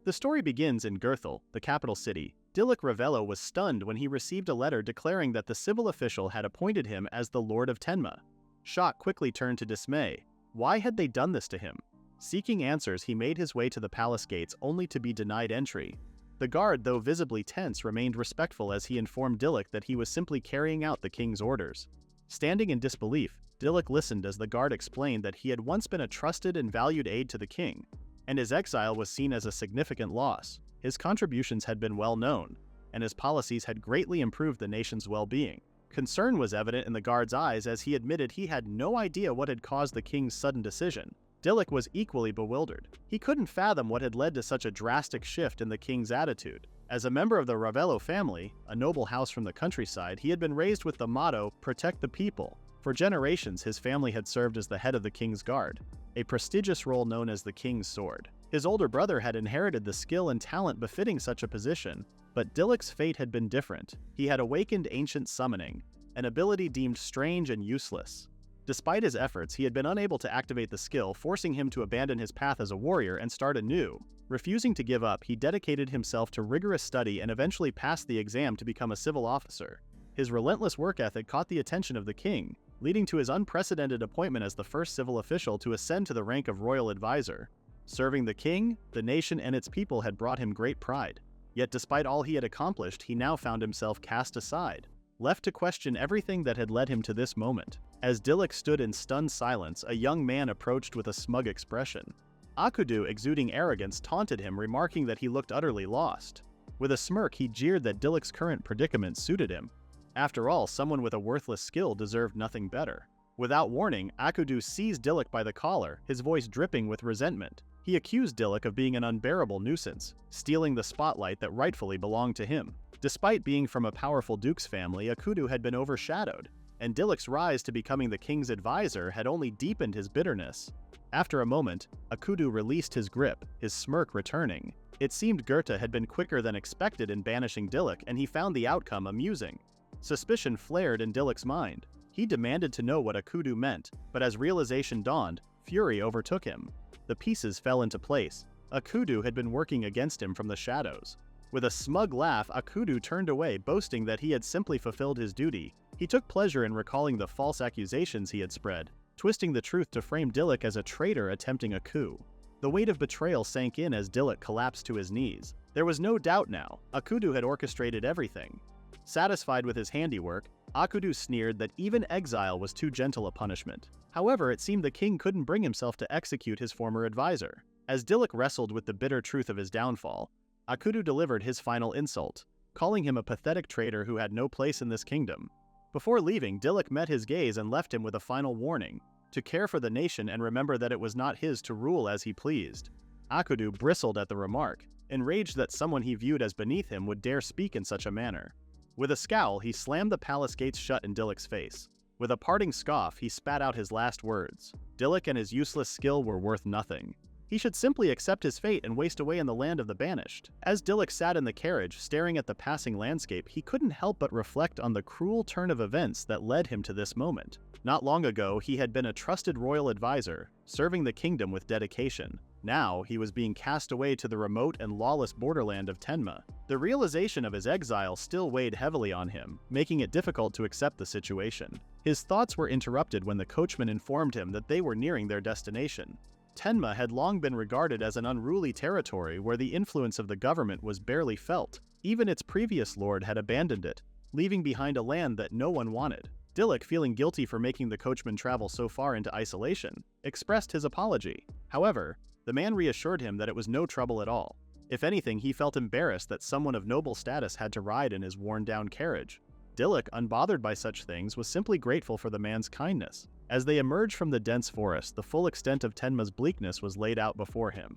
The story begins in Gurthal, the capital city. Dilluk Ravello was stunned when he received a letter declaring that the civil official had appointed him as the Lord of Tenma. Shock quickly turned to dismay. Why had they done this to him? Seeking answers, he made his way to the palace gates only to be denied entry. The guard, though visibly tense, remained respectful as he informed Dilluk that he was simply carrying out the king's orders. Standing in disbelief, Dilluk listened as the guard explained that he had once been a trusted and valued aide to the king, and his exile was seen as a significant loss. His contributions had been well known, and his policies had greatly improved the nation's well-being. Concern was evident in the guard's eyes as he admitted he had no idea what had caused the king's sudden decision. Dilluk was equally bewildered. He couldn't fathom what had led to such a drastic shift in the king's attitude. As a member of the Ravello family, a noble house from the countryside, he had been raised with the motto, "Protect the people." For generations, his family had served as the head of the king's guard, a prestigious role known as the king's sword. His older brother had inherited the skill and talent befitting such a position, but Dilluk's fate had been different. He had awakened ancient summoning, an ability deemed strange and useless. Despite his efforts, he had been unable to activate the skill, forcing him to abandon his path as a warrior and start anew. Refusing to give up, he dedicated himself to rigorous study and eventually passed the exam to become a civil officer. His relentless work ethic caught the attention of the king, leading to his unprecedented appointment as the first civil official to ascend to the rank of royal advisor. Serving the king, the nation, and its people had brought him great pride. Yet despite all he had accomplished, he now found himself cast aside, left to question everything that had led him to this moment. As Dilluk stood in stunned silence, a young man approached with a smug expression. Akudo, exuding arrogance, taunted him, remarking that he looked utterly lost. With a smirk, he jeered that Dilluk's current predicament suited him. After all, someone with a worthless skill deserved nothing better. Without warning, Akudo seized Dilluk by the collar, his voice dripping with resentment. He accused Dilluk of being an unbearable nuisance, stealing the spotlight that rightfully belonged to him. Despite being from a powerful duke's family, Akudo had been overshadowed, and Dilluk's rise to becoming the king's advisor had only deepened his bitterness. After a moment, Akudo released his grip, his smirk returning. It seemed Goethe had been quicker than expected in banishing Dilluk, and he found the outcome amusing. Suspicion flared in Dilluk's mind. He demanded to know what Akudo meant, but as realization dawned, fury overtook him. The pieces fell into place. Akudo had been working against him from the shadows. With a smug laugh, Akudo turned away, boasting that he had simply fulfilled his duty. He took pleasure in recalling the false accusations he had spread, twisting the truth to frame Dilluk as a traitor attempting a coup. The weight of betrayal sank in as Dilluk collapsed to his knees. There was no doubt now, Akudo had orchestrated everything. Satisfied with his handiwork, Akudo sneered that even exile was too gentle a punishment. However, it seemed the king couldn't bring himself to execute his former advisor. As Dilluk wrestled with the bitter truth of his downfall, Akudo delivered his final insult, calling him a pathetic traitor who had no place in this kingdom. Before leaving, Dilluk met his gaze and left him with a final warning: to care for the nation and remember that it was not his to rule as he pleased. Akudo bristled at the remark, enraged that someone he viewed as beneath him would dare speak in such a manner. With a scowl, he slammed the palace gates shut in Dilluk's face. With a parting scoff, he spat out his last words. Dilluk and his useless skill were worth nothing. He should simply accept his fate and waste away in the land of the banished. As Dilluk sat in the carriage, staring at the passing landscape, he couldn't help but reflect on the cruel turn of events that led him to this moment. Not long ago, he had been a trusted royal advisor, serving the kingdom with dedication. Now, he was being cast away to the remote and lawless borderland of Tenma. The realization of his exile still weighed heavily on him, making it difficult to accept the situation. His thoughts were interrupted when the coachman informed him that they were nearing their destination. Tenma had long been regarded as an unruly territory where the influence of the government was barely felt. Even its previous lord had abandoned it, leaving behind a land that no one wanted. Dilluk, feeling guilty for making the coachman travel so far into isolation, expressed his apology. However, the man reassured him that it was no trouble at all. If anything, he felt embarrassed that someone of noble status had to ride in his worn-down carriage. Dilluk, unbothered by such things, was simply grateful for the man's kindness. As they emerged from the dense forest, the full extent of Tenma's bleakness was laid out before him.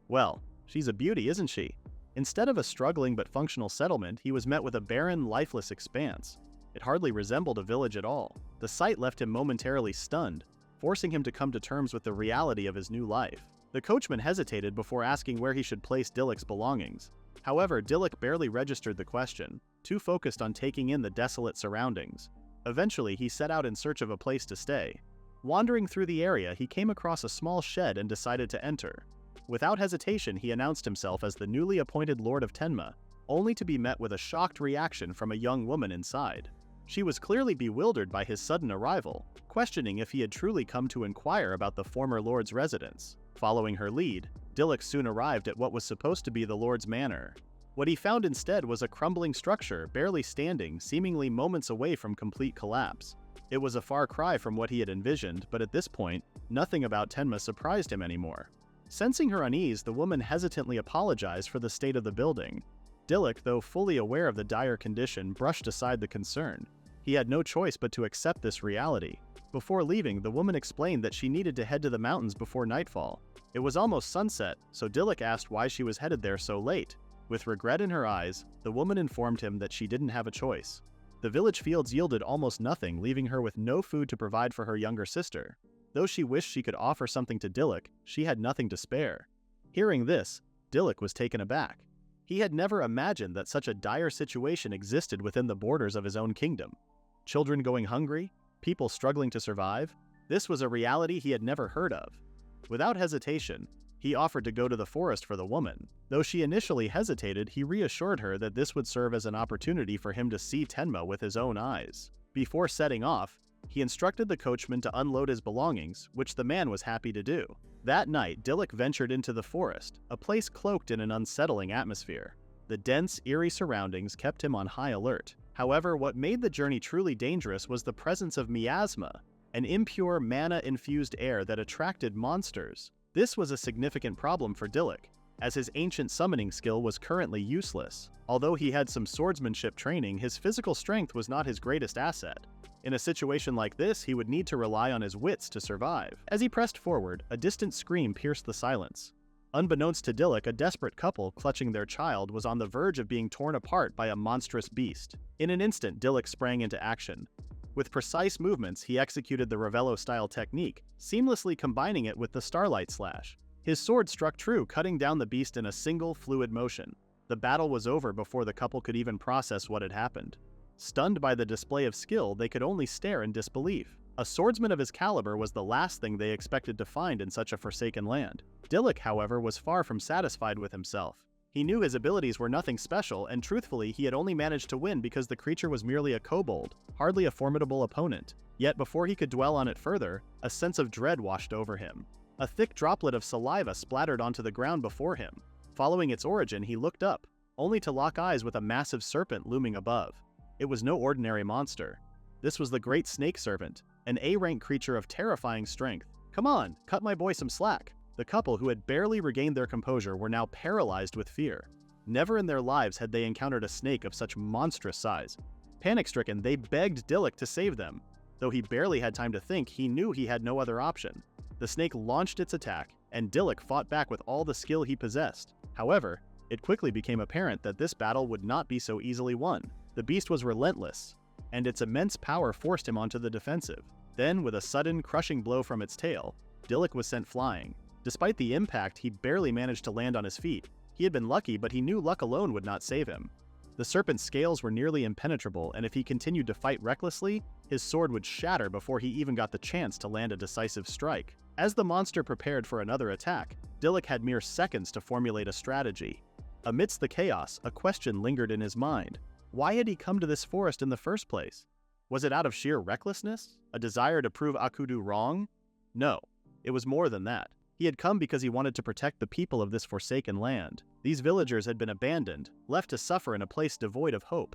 Well, she's a beauty, isn't she? Instead of a struggling but functional settlement, he was met with a barren, lifeless expanse. It hardly resembled a village at all. The sight left him momentarily stunned, forcing him to come to terms with the reality of his new life. The coachman hesitated before asking where he should place Dilluk's belongings. However, Dilluk barely registered the question, too focused on taking in the desolate surroundings. Eventually, he set out in search of a place to stay. Wandering through the area, he came across a small shed and decided to enter. Without hesitation, he announced himself as the newly appointed Lord of Tenma, only to be met with a shocked reaction from a young woman inside. She was clearly bewildered by his sudden arrival, questioning if he had truly come to inquire about the former Lord's residence. Following her lead, Dilluk soon arrived at what was supposed to be the Lord's manor. What he found instead was a crumbling structure, barely standing, seemingly moments away from complete collapse. It was a far cry from what he had envisioned, but at this point, nothing about Tenma surprised him anymore. Sensing her unease, the woman hesitantly apologized for the state of the building. Dilluk, though fully aware of the dire condition, brushed aside the concern. He had no choice but to accept this reality. Before leaving, the woman explained that she needed to head to the mountains before nightfall. It was almost sunset, so Dilluk asked why she was headed there so late. With regret in her eyes, the woman informed him that she didn't have a choice. The village fields yielded almost nothing, leaving her with no food to provide for her younger sister. Though she wished she could offer something to Dilluk, she had nothing to spare. Hearing this, Dilluk was taken aback. He had never imagined that such a dire situation existed within the borders of his own kingdom. Children going hungry, people struggling to survive, this was a reality he had never heard of. Without hesitation, he offered to go to the forest for the woman. Though she initially hesitated, he reassured her that this would serve as an opportunity for him to see Tenma with his own eyes. Before setting off, he instructed the coachman to unload his belongings, which the man was happy to do. That night, Dilluk ventured into the forest, a place cloaked in an unsettling atmosphere. The dense, eerie surroundings kept him on high alert. However, what made the journey truly dangerous was the presence of miasma, an impure, mana-infused air that attracted monsters. This was a significant problem for Dilluk, as his ancient summoning skill was currently useless. Although he had some swordsmanship training, his physical strength was not his greatest asset. In a situation like this, he would need to rely on his wits to survive. As he pressed forward, a distant scream pierced the silence. Unbeknownst to Dilluk, a desperate couple clutching their child was on the verge of being torn apart by a monstrous beast. In an instant, Dilluk sprang into action. With precise movements, he executed the Ravello-style technique, seamlessly combining it with the Starlight Slash. His sword struck true, cutting down the beast in a single, fluid motion. The battle was over before the couple could even process what had happened. Stunned by the display of skill, they could only stare in disbelief. A swordsman of his caliber was the last thing they expected to find in such a forsaken land. Dilluk, however, was far from satisfied with himself. He knew his abilities were nothing special, and truthfully, he had only managed to win because the creature was merely a kobold, hardly a formidable opponent. Yet before he could dwell on it further, a sense of dread washed over him. A thick droplet of saliva splattered onto the ground before him. Following its origin, he looked up, only to lock eyes with a massive serpent looming above. It was no ordinary monster. This was the Great Snake Serpent, an A-rank creature of terrifying strength. "Come on, cut my boy some slack." The couple, who had barely regained their composure, were now paralyzed with fear. Never in their lives had they encountered a snake of such monstrous size. Panic-stricken, they begged Dilluk to save them. Though he barely had time to think, he knew he had no other option. The snake launched its attack, and Dilluk fought back with all the skill he possessed. However, it quickly became apparent that this battle would not be so easily won. The beast was relentless, and its immense power forced him onto the defensive. Then, with a sudden, crushing blow from its tail, Dilluk was sent flying. Despite the impact, he barely managed to land on his feet. He had been lucky, but he knew luck alone would not save him. The serpent's scales were nearly impenetrable, and if he continued to fight recklessly, his sword would shatter before he even got the chance to land a decisive strike. As the monster prepared for another attack, Dilluk had mere seconds to formulate a strategy. Amidst the chaos, a question lingered in his mind. Why had he come to this forest in the first place? Was it out of sheer recklessness? A desire to prove Akudo wrong? No, it was more than that. He had come because he wanted to protect the people of this forsaken land. These villagers had been abandoned, left to suffer in a place devoid of hope.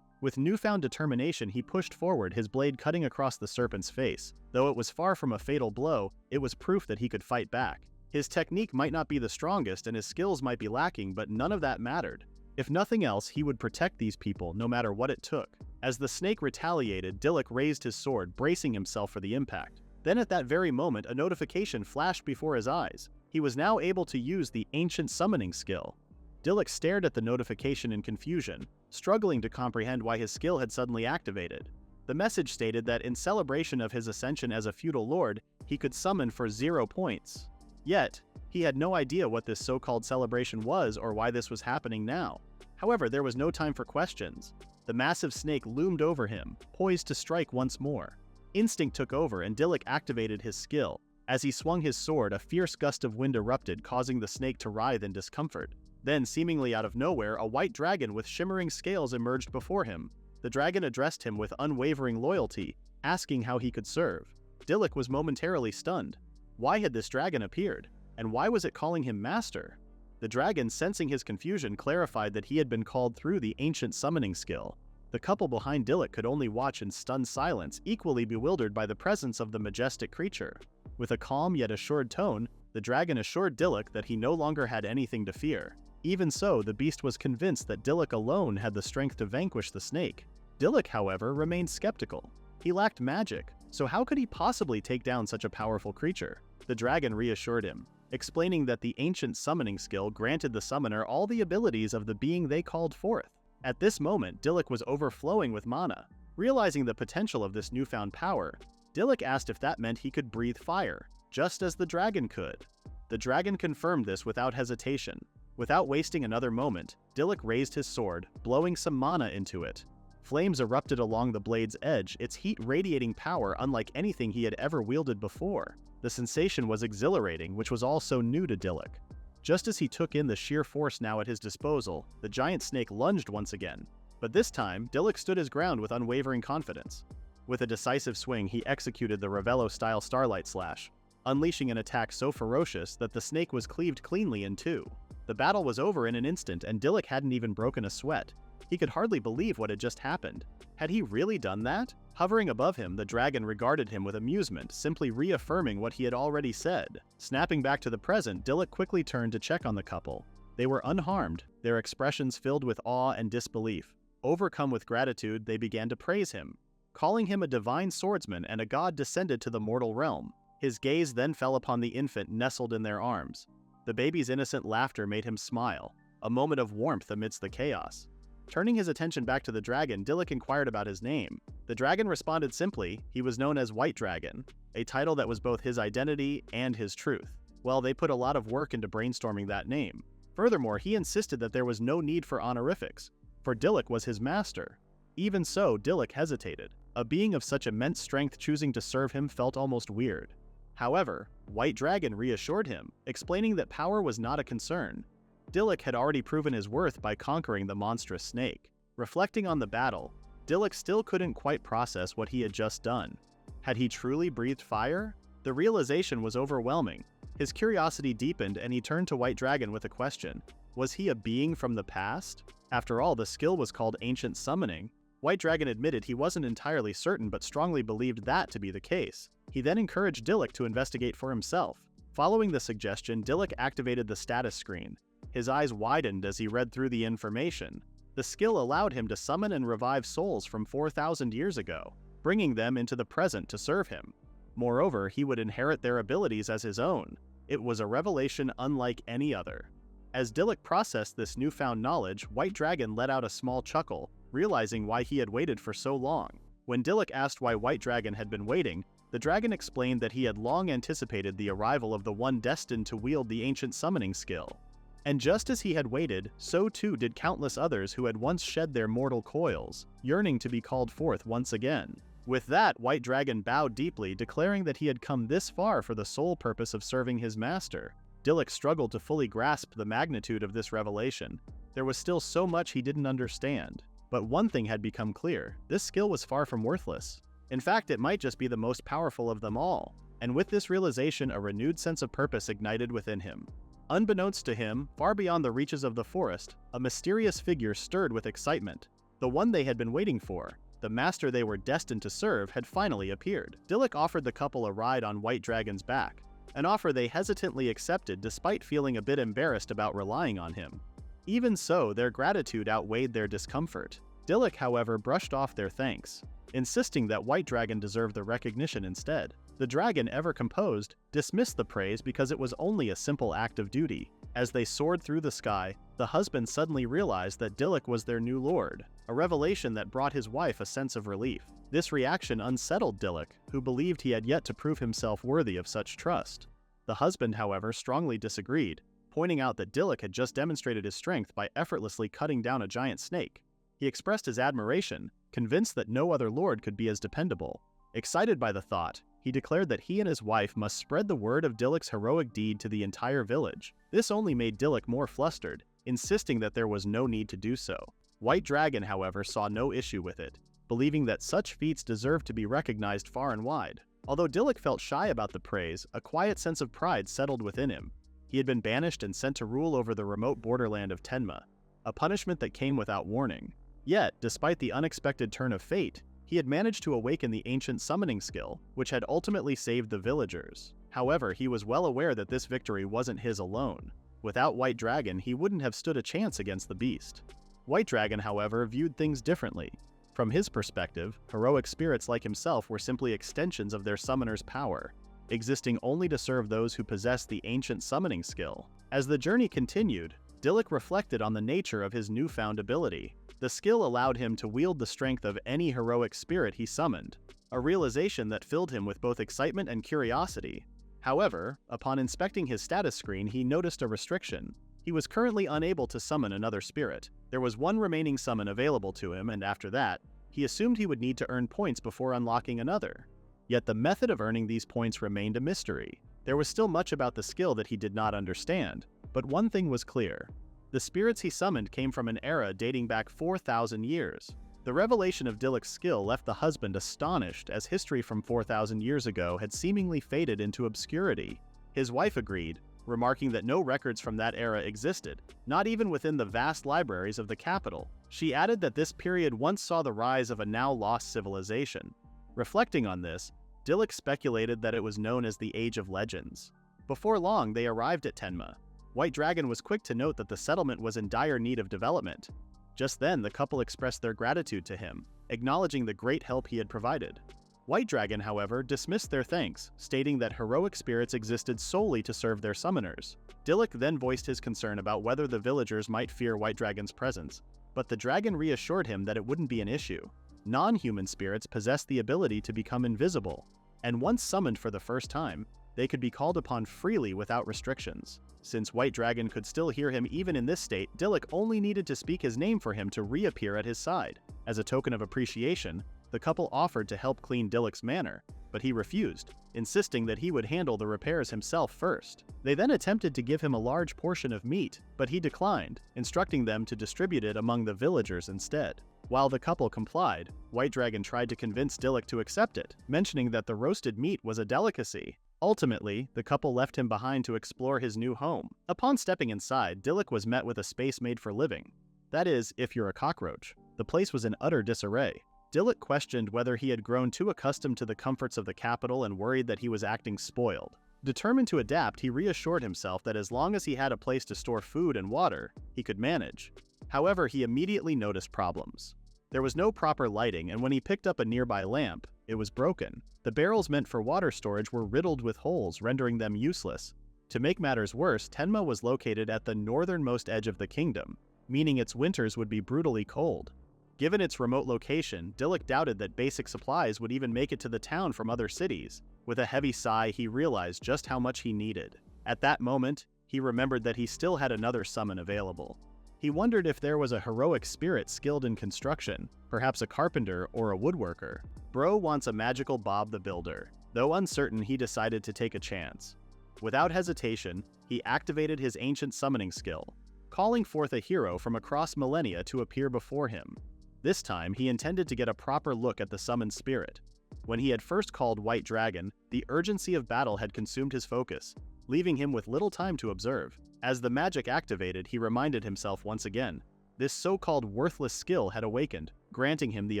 With newfound determination, he pushed forward, his blade cutting across the serpent's face. Though it was far from a fatal blow, it was proof that he could fight back. His technique might not be the strongest and his skills might be lacking, but none of that mattered. If nothing else, he would protect these people, no matter what it took. As the snake retaliated, Dilluk raised his sword, bracing himself for the impact. Then at that very moment, a notification flashed before his eyes. He was now able to use the ancient summoning skill. Dilluk stared at the notification in confusion, struggling to comprehend why his skill had suddenly activated. The message stated that in celebration of his ascension as a feudal lord, he could summon for 0 points. Yet, he had no idea what this so-called celebration was or why this was happening now. However, there was no time for questions. The massive snake loomed over him, poised to strike once more. Instinct took over and Dilluk activated his skill. As he swung his sword, a fierce gust of wind erupted, causing the snake to writhe in discomfort. Then, seemingly out of nowhere, a white dragon with shimmering scales emerged before him. The dragon addressed him with unwavering loyalty, asking how he could serve. Dilluk was momentarily stunned. Why had this dragon appeared? And why was it calling him master? The dragon, sensing his confusion, clarified that he had been called through the ancient summoning skill. The couple behind Dilluk could only watch in stunned silence, equally bewildered by the presence of the majestic creature. With a calm yet assured tone, the dragon assured Dilluk that he no longer had anything to fear. Even so, the beast was convinced that Dilluk alone had the strength to vanquish the snake. Dilluk, however, remained skeptical. He lacked magic, so how could he possibly take down such a powerful creature? The dragon reassured him, explaining that the ancient summoning skill granted the summoner all the abilities of the being they called forth. At this moment, Dilluk was overflowing with mana. Realizing the potential of this newfound power, Dilluk asked if that meant he could breathe fire, just as the dragon could. The dragon confirmed this without hesitation. Without wasting another moment, Dilluk raised his sword, blowing some mana into it. Flames erupted along the blade's edge, its heat radiating power unlike anything he had ever wielded before. The sensation was exhilarating, which was also new to Dilluk. Just as he took in the sheer force now at his disposal, the giant snake lunged once again. But this time, Dilluk stood his ground with unwavering confidence. With a decisive swing, he executed the Ravello-style Starlight Slash, unleashing an attack so ferocious that the snake was cleaved cleanly in two. The battle was over in an instant, and Dilluk hadn't even broken a sweat. He could hardly believe what had just happened. Had he really done that? Hovering above him, the dragon regarded him with amusement, simply reaffirming what he had already said. Snapping back to the present, Dilluk quickly turned to check on the couple. They were unharmed, their expressions filled with awe and disbelief. Overcome with gratitude, they began to praise him, calling him a divine swordsman and a god descended to the mortal realm. His gaze then fell upon the infant nestled in their arms. The baby's innocent laughter made him smile, a moment of warmth amidst the chaos. Turning his attention back to the dragon, Dilluk inquired about his name. The dragon responded simply, he was known as White Dragon, a title that was both his identity and his truth. Well, they put a lot of work into brainstorming that name. Furthermore, he insisted that there was no need for honorifics, for Dilluk was his master. Even so, Dilluk hesitated. A being of such immense strength choosing to serve him felt almost weird. However, White Dragon reassured him, explaining that power was not a concern. Dilluk had already proven his worth by conquering the monstrous snake. Reflecting on the battle, Dilluk still couldn't quite process what he had just done. Had he truly breathed fire? The realization was overwhelming. His curiosity deepened and he turned to White Dragon with a question. Was he a being from the past? After all, the skill was called Ancient Summoning. White Dragon admitted he wasn't entirely certain but strongly believed that to be the case. He then encouraged Dilluk to investigate for himself. Following the suggestion, Dilluk activated the status screen. His eyes widened as he read through the information. The skill allowed him to summon and revive souls from 4,000 years ago, bringing them into the present to serve him. Moreover, he would inherit their abilities as his own. It was a revelation unlike any other. As Dilluk processed this newfound knowledge, White Dragon let out a small chuckle, realizing why he had waited for so long. When Dilluk asked why White Dragon had been waiting, the dragon explained that he had long anticipated the arrival of the one destined to wield the ancient summoning skill. And just as he had waited, so too did countless others who had once shed their mortal coils, yearning to be called forth once again. With that, White Dragon bowed deeply, declaring that he had come this far for the sole purpose of serving his master. Dilluk struggled to fully grasp the magnitude of this revelation. There was still so much he didn't understand. But one thing had become clear, this skill was far from worthless. In fact, it might just be the most powerful of them all. And with this realization, a renewed sense of purpose ignited within him. Unbeknownst to him, far beyond the reaches of the forest, a mysterious figure stirred with excitement. The one they had been waiting for, the master they were destined to serve, had finally appeared. Dilluk offered the couple a ride on White Dragon's back, an offer they hesitantly accepted despite feeling a bit embarrassed about relying on him. Even so, their gratitude outweighed their discomfort. Dilluk, however, brushed off their thanks, insisting that White Dragon deserved the recognition instead. The dragon, ever composed, dismissed the praise because it was only a simple act of duty. As they soared through the sky, the husband suddenly realized that Dilluk was their new lord, a revelation that brought his wife a sense of relief. This reaction unsettled Dilluk, who believed he had yet to prove himself worthy of such trust. The husband, however, strongly disagreed, pointing out that Dilluk had just demonstrated his strength by effortlessly cutting down a giant snake. He expressed his admiration, convinced that no other lord could be as dependable. Excited by the thought, he declared that he and his wife must spread the word of Dilluk's heroic deed to the entire village. This only made Dilluk more flustered, insisting that there was no need to do so. White Dragon, however, saw no issue with it, believing that such feats deserved to be recognized far and wide. Although Dilluk felt shy about the praise, a quiet sense of pride settled within him. He had been banished and sent to rule over the remote borderland of Tenma, a punishment that came without warning. Yet, despite the unexpected turn of fate, he had managed to awaken the ancient summoning skill, which had ultimately saved the villagers. However, he was well aware that this victory wasn't his alone. Without White Dragon, he wouldn't have stood a chance against the beast. White Dragon, however, viewed things differently. From his perspective, heroic spirits like himself were simply extensions of their summoner's power, existing only to serve those who possessed the ancient summoning skill. As the journey continued, Dilluk reflected on the nature of his newfound ability. The skill allowed him to wield the strength of any heroic spirit he summoned, a realization that filled him with both excitement and curiosity. However, upon inspecting his status screen, he noticed a restriction. He was currently unable to summon another spirit. There was one remaining summon available to him, and after that, he assumed he would need to earn points before unlocking another. Yet the method of earning these points remained a mystery. There was still much about the skill that he did not understand, but one thing was clear. The spirits he summoned came from an era dating back 4,000 years. The revelation of Dilluk's skill left the husband astonished, as history from 4,000 years ago had seemingly faded into obscurity. His wife agreed, remarking that no records from that era existed, not even within the vast libraries of the capital. She added that this period once saw the rise of a now-lost civilization. Reflecting on this, Dilluk speculated that it was known as the Age of Legends. Before long, they arrived at Tenma. White Dragon was quick to note that the settlement was in dire need of development. Just then, the couple expressed their gratitude to him, acknowledging the great help he had provided. White Dragon, however, dismissed their thanks, stating that heroic spirits existed solely to serve their summoners. Dilluk then voiced his concern about whether the villagers might fear White Dragon's presence, but the dragon reassured him that it wouldn't be an issue. Non-human spirits possessed the ability to become invisible, and once summoned for the first time, they could be called upon freely without restrictions. Since White Dragon could still hear him even in this state, Dilluk only needed to speak his name for him to reappear at his side. As a token of appreciation, the couple offered to help clean Dilluk's manor, but he refused, insisting that he would handle the repairs himself first. They then attempted to give him a large portion of meat, but he declined, instructing them to distribute it among the villagers instead. While the couple complied, White Dragon tried to convince Dilluk to accept it, mentioning that the roasted meat was a delicacy. Ultimately, the couple left him behind to explore his new home. Upon stepping inside, Dilluk was met with a space made for living. That is, if you're a cockroach. The place was in utter disarray. Dilluk questioned whether he had grown too accustomed to the comforts of the capital and worried that he was acting spoiled. Determined to adapt, he reassured himself that as long as he had a place to store food and water, he could manage. However, he immediately noticed problems. There was no proper lighting, and when he picked up a nearby lamp, it was broken. The barrels meant for water storage were riddled with holes, rendering them useless. To make matters worse, Tenma was located at the northernmost edge of the kingdom, meaning its winters would be brutally cold. Given its remote location, Dilluk doubted that basic supplies would even make it to the town from other cities. With a heavy sigh, he realized just how much he needed. At that moment, he remembered that he still had another summon available. He wondered if there was a heroic spirit skilled in construction, perhaps a carpenter or a woodworker. Bro wants a magical Bob the Builder. Though uncertain, he decided to take a chance. Without hesitation, he activated his ancient summoning skill, calling forth a hero from across millennia to appear before him. This time, he intended to get a proper look at the summoned spirit. When he had first called White Dragon, the urgency of battle had consumed his focus, leaving him with little time to observe. As the magic activated, he reminded himself once again. This so-called worthless skill had awakened, granting him the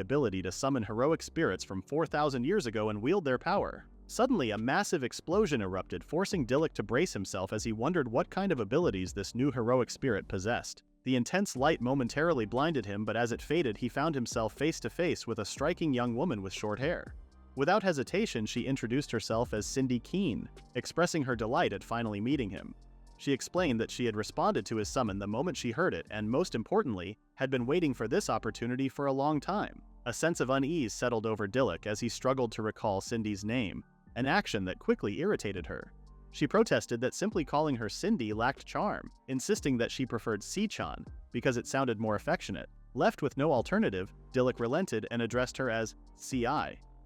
ability to summon heroic spirits from 4,000 years ago and wield their power. Suddenly, a massive explosion erupted, forcing Dilluk to brace himself as he wondered what kind of abilities this new heroic spirit possessed. The intense light momentarily blinded him, but as it faded, he found himself face to face with a striking young woman with short hair. Without hesitation, she introduced herself as Cindy Keene, expressing her delight at finally meeting him. She explained that she had responded to his summon the moment she heard it and, most importantly, had been waiting for this opportunity for a long time. A sense of unease settled over Dilluk as he struggled to recall Cindy's name, an action that quickly irritated her. She protested that simply calling her Cindy lacked charm, insisting that she preferred Si-chan because it sounded more affectionate. Left with no alternative, Dilluk relented and addressed her as Si.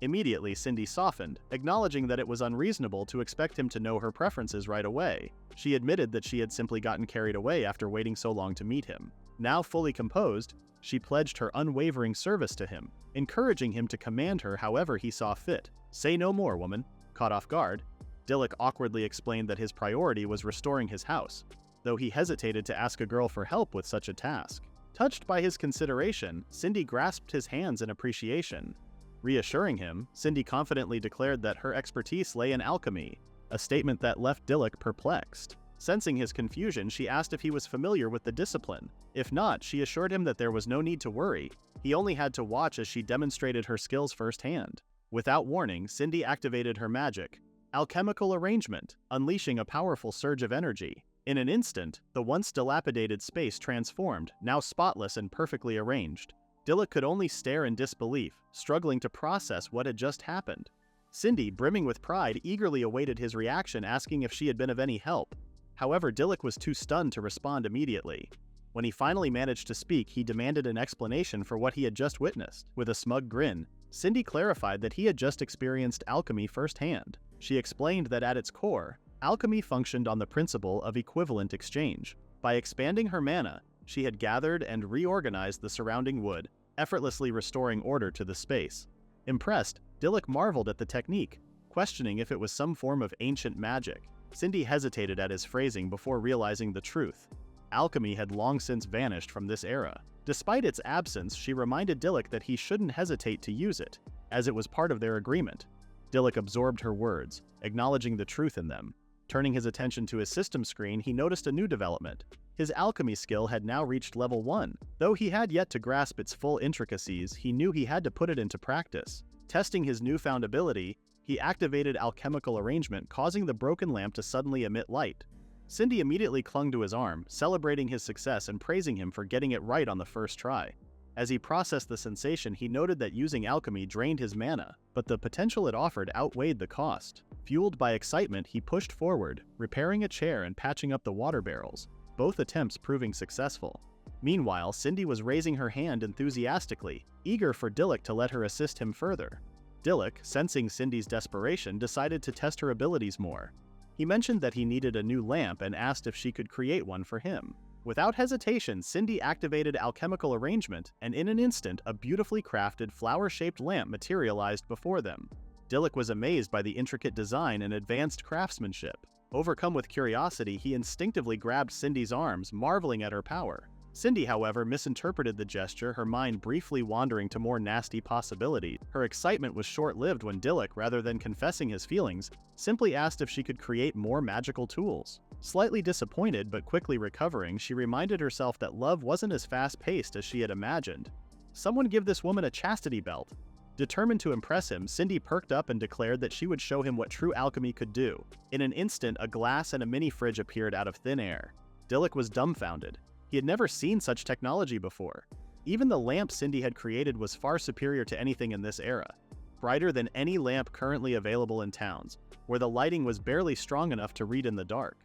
Immediately, Cindy softened, acknowledging that it was unreasonable to expect him to know her preferences right away. She admitted that she had simply gotten carried away after waiting so long to meet him. Now fully composed, she pledged her unwavering service to him, encouraging him to command her however he saw fit. "Say no more, woman." Caught off guard, Dilluk awkwardly explained that his priority was restoring his house, though he hesitated to ask a girl for help with such a task. Touched by his consideration, Cindy grasped his hands in appreciation. Reassuring him, Cindy confidently declared that her expertise lay in alchemy, a statement that left Dilluk perplexed. Sensing his confusion, she asked if he was familiar with the discipline. If not, she assured him that there was no need to worry. He only had to watch as she demonstrated her skills firsthand. Without warning, Cindy activated her magic, alchemical arrangement, unleashing a powerful surge of energy. In an instant, the once dilapidated space transformed, now spotless and perfectly arranged. Dilluk could only stare in disbelief, struggling to process what had just happened. Cindy, brimming with pride, eagerly awaited his reaction, asking if she had been of any help. However, Dilluk was too stunned to respond immediately. When he finally managed to speak, he demanded an explanation for what he had just witnessed. With a smug grin, Cindy clarified that he had just experienced alchemy firsthand. She explained that at its core, alchemy functioned on the principle of equivalent exchange. By expanding her mana, she had gathered and reorganized the surrounding wood, effortlessly restoring order to the space. Impressed, Dilluk marveled at the technique, questioning if it was some form of ancient magic. Cindy hesitated at his phrasing before realizing the truth. Alchemy had long since vanished from this era. Despite its absence, she reminded Dilluk that he shouldn't hesitate to use it, as it was part of their agreement. Dilluk absorbed her words, acknowledging the truth in them. Turning his attention to his system screen, he noticed a new development. His alchemy skill had now reached level 1. Though he had yet to grasp its full intricacies, he knew he had to put it into practice. Testing his newfound ability, he activated alchemical arrangement, causing the broken lamp to suddenly emit light. Cindy immediately clung to his arm, celebrating his success and praising him for getting it right on the first try. As he processed the sensation, he noted that using alchemy drained his mana, but the potential it offered outweighed the cost. Fueled by excitement, he pushed forward, repairing a chair and patching up the water barrels, both attempts proving successful. Meanwhile, Cindy was raising her hand enthusiastically, eager for Dilluk to let her assist him further. Dilluk, sensing Cindy's desperation, decided to test her abilities more. He mentioned that he needed a new lamp and asked if she could create one for him. Without hesitation, Cindy activated alchemical arrangement, and in an instant, a beautifully crafted flower-shaped lamp materialized before them. Dilluk was amazed by the intricate design and advanced craftsmanship. Overcome with curiosity, he instinctively grabbed Cindy's arms, marveling at her power. Cindy, however, misinterpreted the gesture, her mind briefly wandering to more nasty possibilities. Her excitement was short-lived when Dilluk, rather than confessing his feelings, simply asked if she could create more magical tools. Slightly disappointed but quickly recovering, she reminded herself that love wasn't as fast-paced as she had imagined. Someone give this woman a chastity belt. Determined to impress him, Cindy perked up and declared that she would show him what true alchemy could do. In an instant, a glass and a mini-fridge appeared out of thin air. Dilluk was dumbfounded. He had never seen such technology before. Even the lamp Cindy had created was far superior to anything in this era, brighter than any lamp currently available in towns, where the lighting was barely strong enough to read in the dark.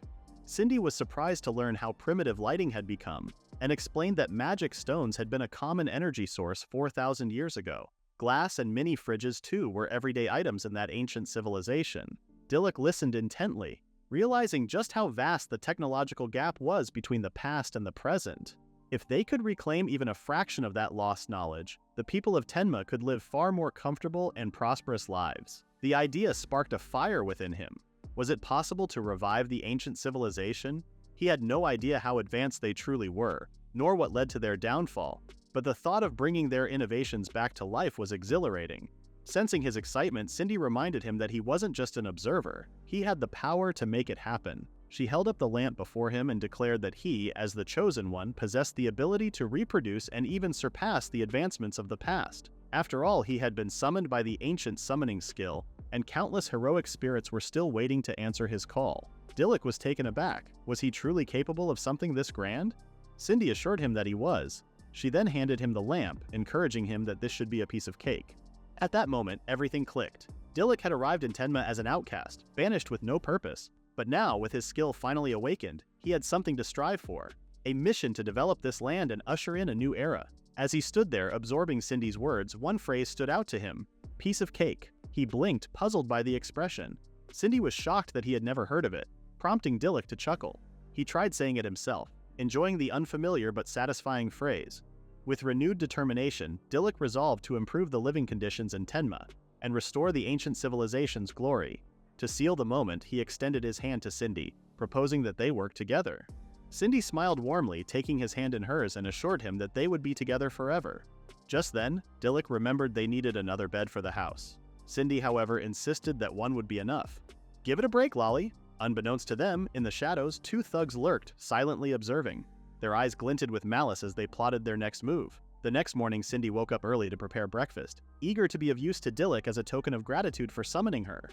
Cindy was surprised to learn how primitive lighting had become, and explained that magic stones had been a common energy source 4,000 years ago. Glass and mini-fridges too were everyday items in that ancient civilization. Dilluk listened intently, realizing just how vast the technological gap was between the past and the present. If they could reclaim even a fraction of that lost knowledge, the people of Tenma could live far more comfortable and prosperous lives. The idea sparked a fire within him. Was it possible to revive the ancient civilization? He had no idea how advanced they truly were, nor what led to their downfall, but the thought of bringing their innovations back to life was exhilarating. Sensing his excitement, Cindy reminded him that he wasn't just an observer. He had the power to make it happen. She held up the lamp before him and declared that he, as the chosen one, possessed the ability to reproduce and even surpass the advancements of the past. After all, he had been summoned by the ancient summoning skill, and countless heroic spirits were still waiting to answer his call. Dilluk was taken aback. Was he truly capable of something this grand? Cindy assured him that he was. She then handed him the lamp, encouraging him that this should be a piece of cake. At that moment, everything clicked. Dilluk had arrived in Tenma as an outcast, banished with no purpose. But now, with his skill finally awakened, he had something to strive for. A mission to develop this land and usher in a new era. As he stood there, absorbing Cindy's words, one phrase stood out to him. Piece of cake. He blinked, puzzled by the expression. Cindy was shocked that he had never heard of it, prompting Dilluk to chuckle. He tried saying it himself, enjoying the unfamiliar but satisfying phrase. With renewed determination, Dilluk resolved to improve the living conditions in Tenma and restore the ancient civilization's glory. To seal the moment, he extended his hand to Cindy, proposing that they work together. Cindy smiled warmly, taking his hand in hers, and assured him that they would be together forever. Just then, Dilluk remembered they needed another bed for the house. Cindy, however, insisted that one would be enough. "Give it a break, Lolly." Unbeknownst to them, in the shadows, two thugs lurked, silently observing. Their eyes glinted with malice as they plotted their next move. The next morning, Cindy woke up early to prepare breakfast, eager to be of use to Dilluk as a token of gratitude for summoning her.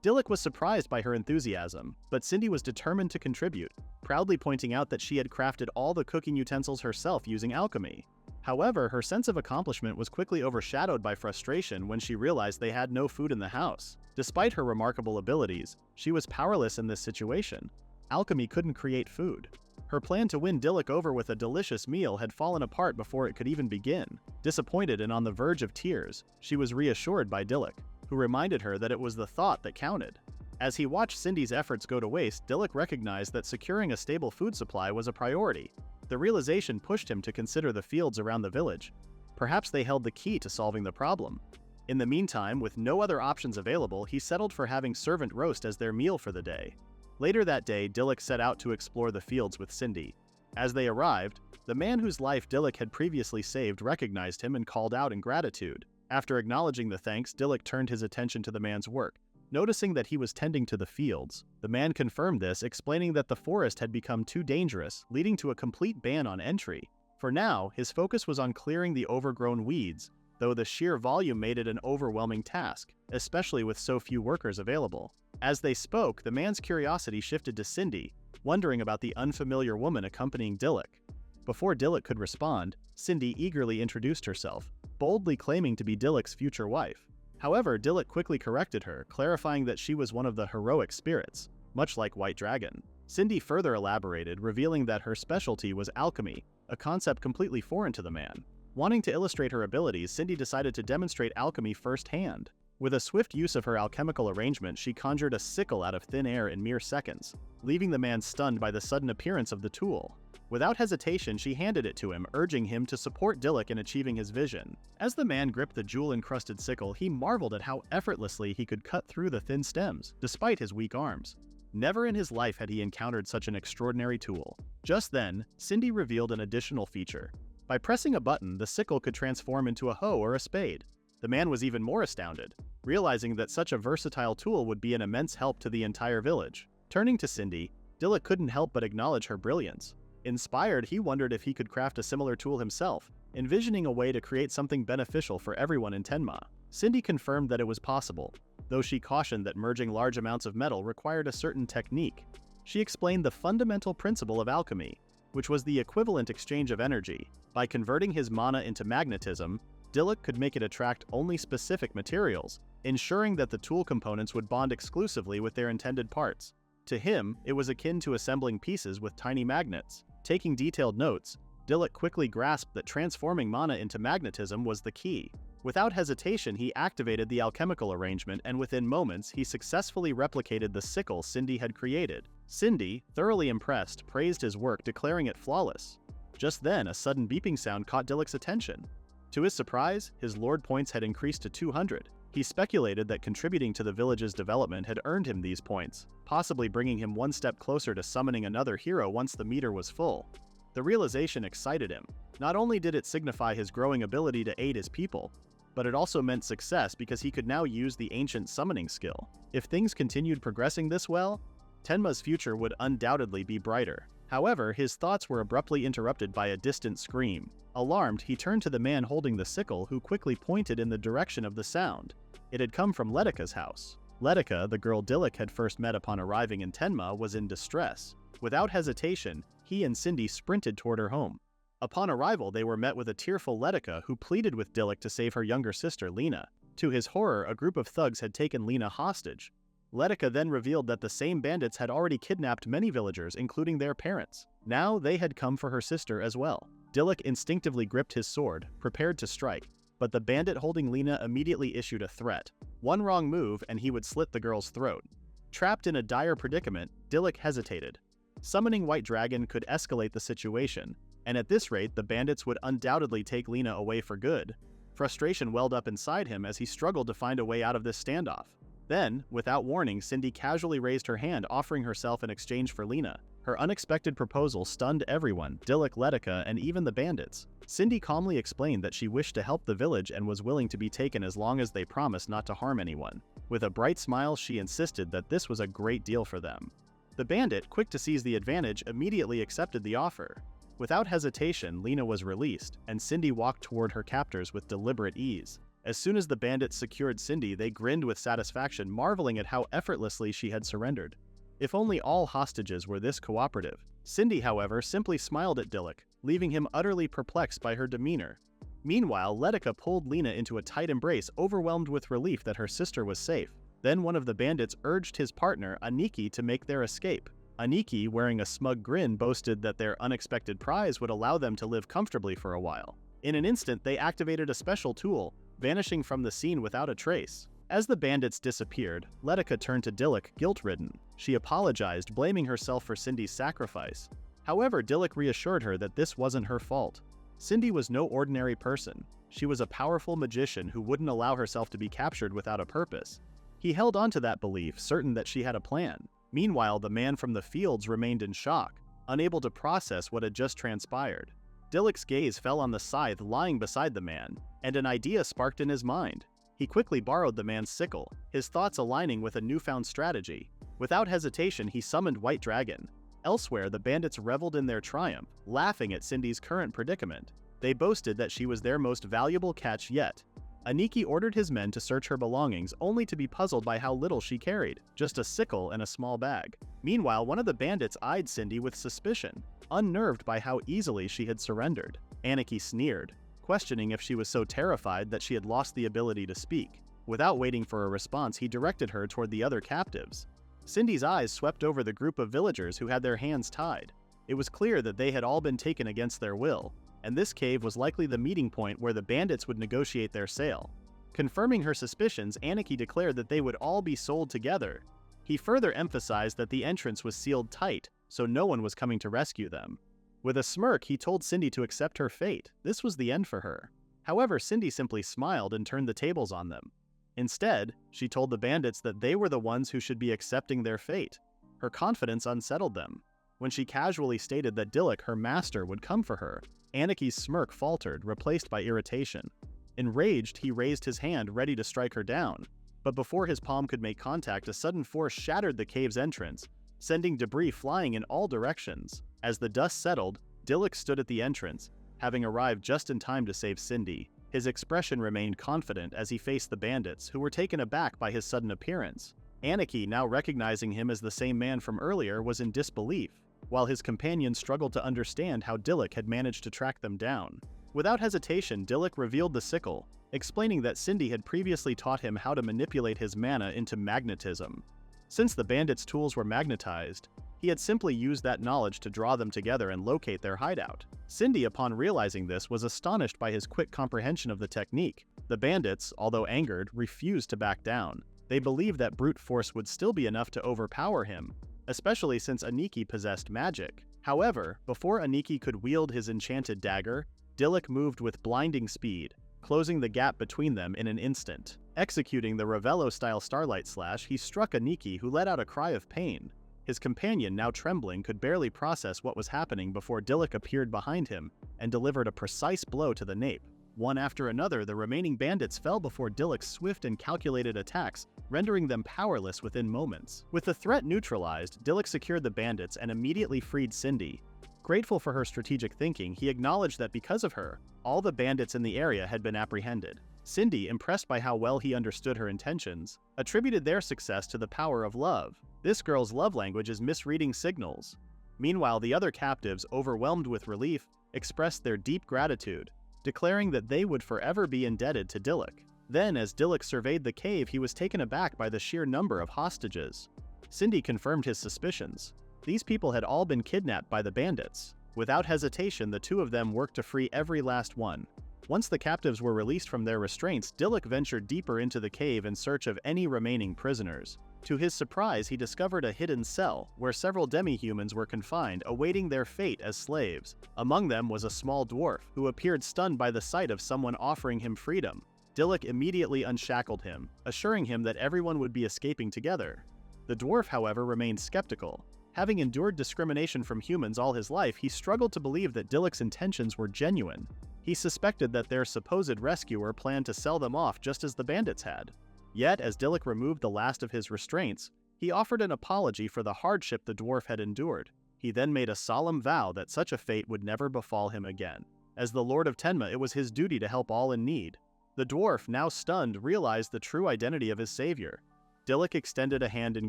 Dilluk was surprised by her enthusiasm, but Cindy was determined to contribute, proudly pointing out that she had crafted all the cooking utensils herself using alchemy. However, her sense of accomplishment was quickly overshadowed by frustration when she realized they had no food in the house. Despite her remarkable abilities, she was powerless in this situation. Alchemy couldn't create food. Her plan to win Dilluk over with a delicious meal had fallen apart before it could even begin. Disappointed and on the verge of tears, she was reassured by Dilluk, who reminded her that it was the thought that counted. As he watched Cindy's efforts go to waste, Dilluk recognized that securing a stable food supply was a priority. The realization pushed him to consider the fields around the village. Perhaps they held the key to solving the problem. In the meantime, with no other options available, he settled for having servant roast as their meal for the day. Later that day, Dilluk set out to explore the fields with Cindy. As they arrived, the man whose life Dilluk had previously saved recognized him and called out in gratitude. After acknowledging the thanks, Dilluk turned his attention to the man's work. Noticing that he was tending to the fields, the man confirmed this, explaining that the forest had become too dangerous, leading to a complete ban on entry. For now, his focus was on clearing the overgrown weeds, though the sheer volume made it an overwhelming task, especially with so few workers available. As they spoke, the man's curiosity shifted to Cindy, wondering about the unfamiliar woman accompanying Dilluk. Before Dilluk could respond, Cindy eagerly introduced herself, boldly claiming to be Dilluk's future wife. However, Dilluk quickly corrected her, clarifying that she was one of the heroic spirits, much like White Dragon. Cindy further elaborated, revealing that her specialty was alchemy, a concept completely foreign to the man. Wanting to illustrate her abilities, Cindy decided to demonstrate alchemy firsthand. With a swift use of her alchemical arrangement, she conjured a sickle out of thin air in mere seconds, leaving the man stunned by the sudden appearance of the tool. Without hesitation, she handed it to him, urging him to support Dilluk in achieving his vision. As the man gripped the jewel-encrusted sickle, he marveled at how effortlessly he could cut through the thin stems, despite his weak arms. Never in his life had he encountered such an extraordinary tool. Just then, Cindy revealed an additional feature. By pressing a button, the sickle could transform into a hoe or a spade. The man was even more astounded, realizing that such a versatile tool would be an immense help to the entire village. Turning to Cindy, Dilluk couldn't help but acknowledge her brilliance. Inspired, he wondered if he could craft a similar tool himself, envisioning a way to create something beneficial for everyone in Tenma. Cindy confirmed that it was possible, though she cautioned that merging large amounts of metal required a certain technique. She explained the fundamental principle of alchemy, which was the equivalent exchange of energy. By converting his mana into magnetism, Dilluk could make it attract only specific materials, ensuring that the tool components would bond exclusively with their intended parts. To him, it was akin to assembling pieces with tiny magnets. Taking detailed notes, Dilluk quickly grasped that transforming mana into magnetism was the key. Without hesitation, he activated the alchemical arrangement, and within moments, he successfully replicated the sickle Cindy had created. Cindy, thoroughly impressed, praised his work, declaring it flawless. Just then, a sudden beeping sound caught Dilluk's attention. To his surprise, his lord points had increased to 200. He speculated that contributing to the village's development had earned him these points, possibly bringing him one step closer to summoning another hero once the meter was full. The realization excited him. Not only did it signify his growing ability to aid his people, but it also meant success because he could now use the ancient summoning skill. If things continued progressing this well, Tenma's future would undoubtedly be brighter. However, his thoughts were abruptly interrupted by a distant scream. Alarmed, he turned to the man holding the sickle, who quickly pointed in the direction of the sound. It had come from Letika's house. Letika, the girl Dilluk had first met upon arriving in Tenma, was in distress. Without hesitation, he and Cindy sprinted toward her home. Upon arrival, they were met with a tearful Letika who pleaded with Dilluk to save her younger sister, Lena. To his horror, a group of thugs had taken Lena hostage. Letika then revealed that the same bandits had already kidnapped many villagers, including their parents. Now they had come for her sister as well. Dilluk instinctively gripped his sword, prepared to strike. but the bandit holding Lena immediately issued a threat. One wrong move and he would slit the girl's throat. Trapped in a dire predicament, Dilluk hesitated. Summoning White Dragon could escalate the situation, and at this rate the bandits would undoubtedly take Lena away for good. Frustration welled up inside him as he struggled to find a way out of this standoff. Then, without warning, Cindy casually raised her hand, offering herself in exchange for Lena. Her unexpected proposal stunned everyone, Dilluk, Letica, and even the bandits. Cindy calmly explained that she wished to help the village and was willing to be taken as long as they promised not to harm anyone. With a bright smile, she insisted that this was a great deal for them. The bandit, quick to seize the advantage, immediately accepted the offer. Without hesitation, Lena was released, and Cindy walked toward her captors with deliberate ease. As soon as the bandits secured Cindy, they grinned with satisfaction, marveling at how effortlessly she had surrendered. If only all hostages were this cooperative. Cindy, however, simply smiled at Dilluk, leaving him utterly perplexed by her demeanor. Meanwhile, Letica pulled Lena into a tight embrace, overwhelmed with relief that her sister was safe. Then one of the bandits urged his partner, Aniki, to make their escape. Aniki, wearing a smug grin, boasted that their unexpected prize would allow them to live comfortably for a while. In an instant, they activated a special tool, vanishing from the scene without a trace. As the bandits disappeared, Letica turned to Dilluk, guilt-ridden. She apologized, blaming herself for Cindy's sacrifice. However, Dilluk reassured her that this wasn't her fault. Cindy was no ordinary person. She was a powerful magician who wouldn't allow herself to be captured without a purpose. He held on to that belief, certain that she had a plan. Meanwhile, the man from the fields remained in shock, unable to process what had just transpired. Dilluk's gaze fell on the scythe lying beside the man, and an idea sparked in his mind. He quickly borrowed the man's sickle, his thoughts aligning with a newfound strategy. Without hesitation, he summoned White Dragon. Elsewhere, the bandits reveled in their triumph, laughing at Cindy's current predicament. They boasted that she was their most valuable catch yet. Aniki ordered his men to search her belongings, only to be puzzled by how little she carried, just a sickle and a small bag. Meanwhile, one of the bandits eyed Cindy with suspicion, unnerved by how easily she had surrendered. Aniki sneered, questioning if she was so terrified that she had lost the ability to speak. Without waiting for a response, he directed her toward the other captives. Cindy's eyes swept over the group of villagers who had their hands tied. It was clear that they had all been taken against their will, and this cave was likely the meeting point where the bandits would negotiate their sale. Confirming her suspicions, Aniki declared that they would all be sold together. He further emphasized that the entrance was sealed tight, so no one was coming to rescue them. With a smirk, he told Cindy to accept her fate. This was the end for her. However, Cindy simply smiled and turned the tables on them. Instead, she told the bandits that they were the ones who should be accepting their fate. Her confidence unsettled them. When she casually stated that Dilluk, her master, would come for her, Aniki's smirk faltered, replaced by irritation. Enraged, he raised his hand, ready to strike her down. But before his palm could make contact, a sudden force shattered the cave's entrance, sending debris flying in all directions. As the dust settled, Dilluk stood at the entrance, having arrived just in time to save Cindy. His expression remained confident as he faced the bandits, who were taken aback by his sudden appearance. Aniki, now recognizing him as the same man from earlier, was in disbelief, while his companions struggled to understand how Dilluk had managed to track them down. Without hesitation, Dilluk revealed the sickle, explaining that Cindy had previously taught him how to manipulate his mana into magnetism. Since the bandits' tools were magnetized, he had simply used that knowledge to draw them together and locate their hideout. Cindy, upon realizing this, was astonished by his quick comprehension of the technique. The bandits, although angered, refused to back down. They believed that brute force would still be enough to overpower him, especially since Aniki possessed magic. However, before Aniki could wield his enchanted dagger, Dilluk moved with blinding speed, closing the gap between them in an instant. Executing the Ravello-style Starlight Slash, he struck Aniki, who let out a cry of pain. His companion, now trembling, could barely process what was happening before Dilluk appeared behind him and delivered a precise blow to the nape. One after another, the remaining bandits fell before Dilluk's swift and calculated attacks, rendering them powerless within moments. With the threat neutralized, Dilluk secured the bandits and immediately freed Cindy. Grateful for her strategic thinking, he acknowledged that because of her, all the bandits in the area had been apprehended. Cindy, impressed by how well he understood her intentions, attributed their success to the power of love. This girl's love language is misreading signals. Meanwhile, the other captives, overwhelmed with relief, expressed their deep gratitude, declaring that they would forever be indebted to Dilluk. Then, as Dilluk surveyed the cave, he was taken aback by the sheer number of hostages. Cindy confirmed his suspicions. These people had all been kidnapped by the bandits. Without hesitation, the two of them worked to free every last one. Once the captives were released from their restraints, Dilluk ventured deeper into the cave in search of any remaining prisoners. To his surprise, he discovered a hidden cell where several demi-humans were confined, awaiting their fate as slaves. Among them was a small dwarf, who appeared stunned by the sight of someone offering him freedom. Dilluk immediately unshackled him, assuring him that everyone would be escaping together. The dwarf, however, remained skeptical. Having endured discrimination from humans all his life, he struggled to believe that Dilluk's intentions were genuine. He suspected that their supposed rescuer planned to sell them off just as the bandits had. Yet, as Dilluk removed the last of his restraints, he offered an apology for the hardship the dwarf had endured. He then made a solemn vow that such a fate would never befall him again. As the Lord of Tenma, it was his duty to help all in need. The dwarf, now stunned, realized the true identity of his savior. Dilluk extended a hand in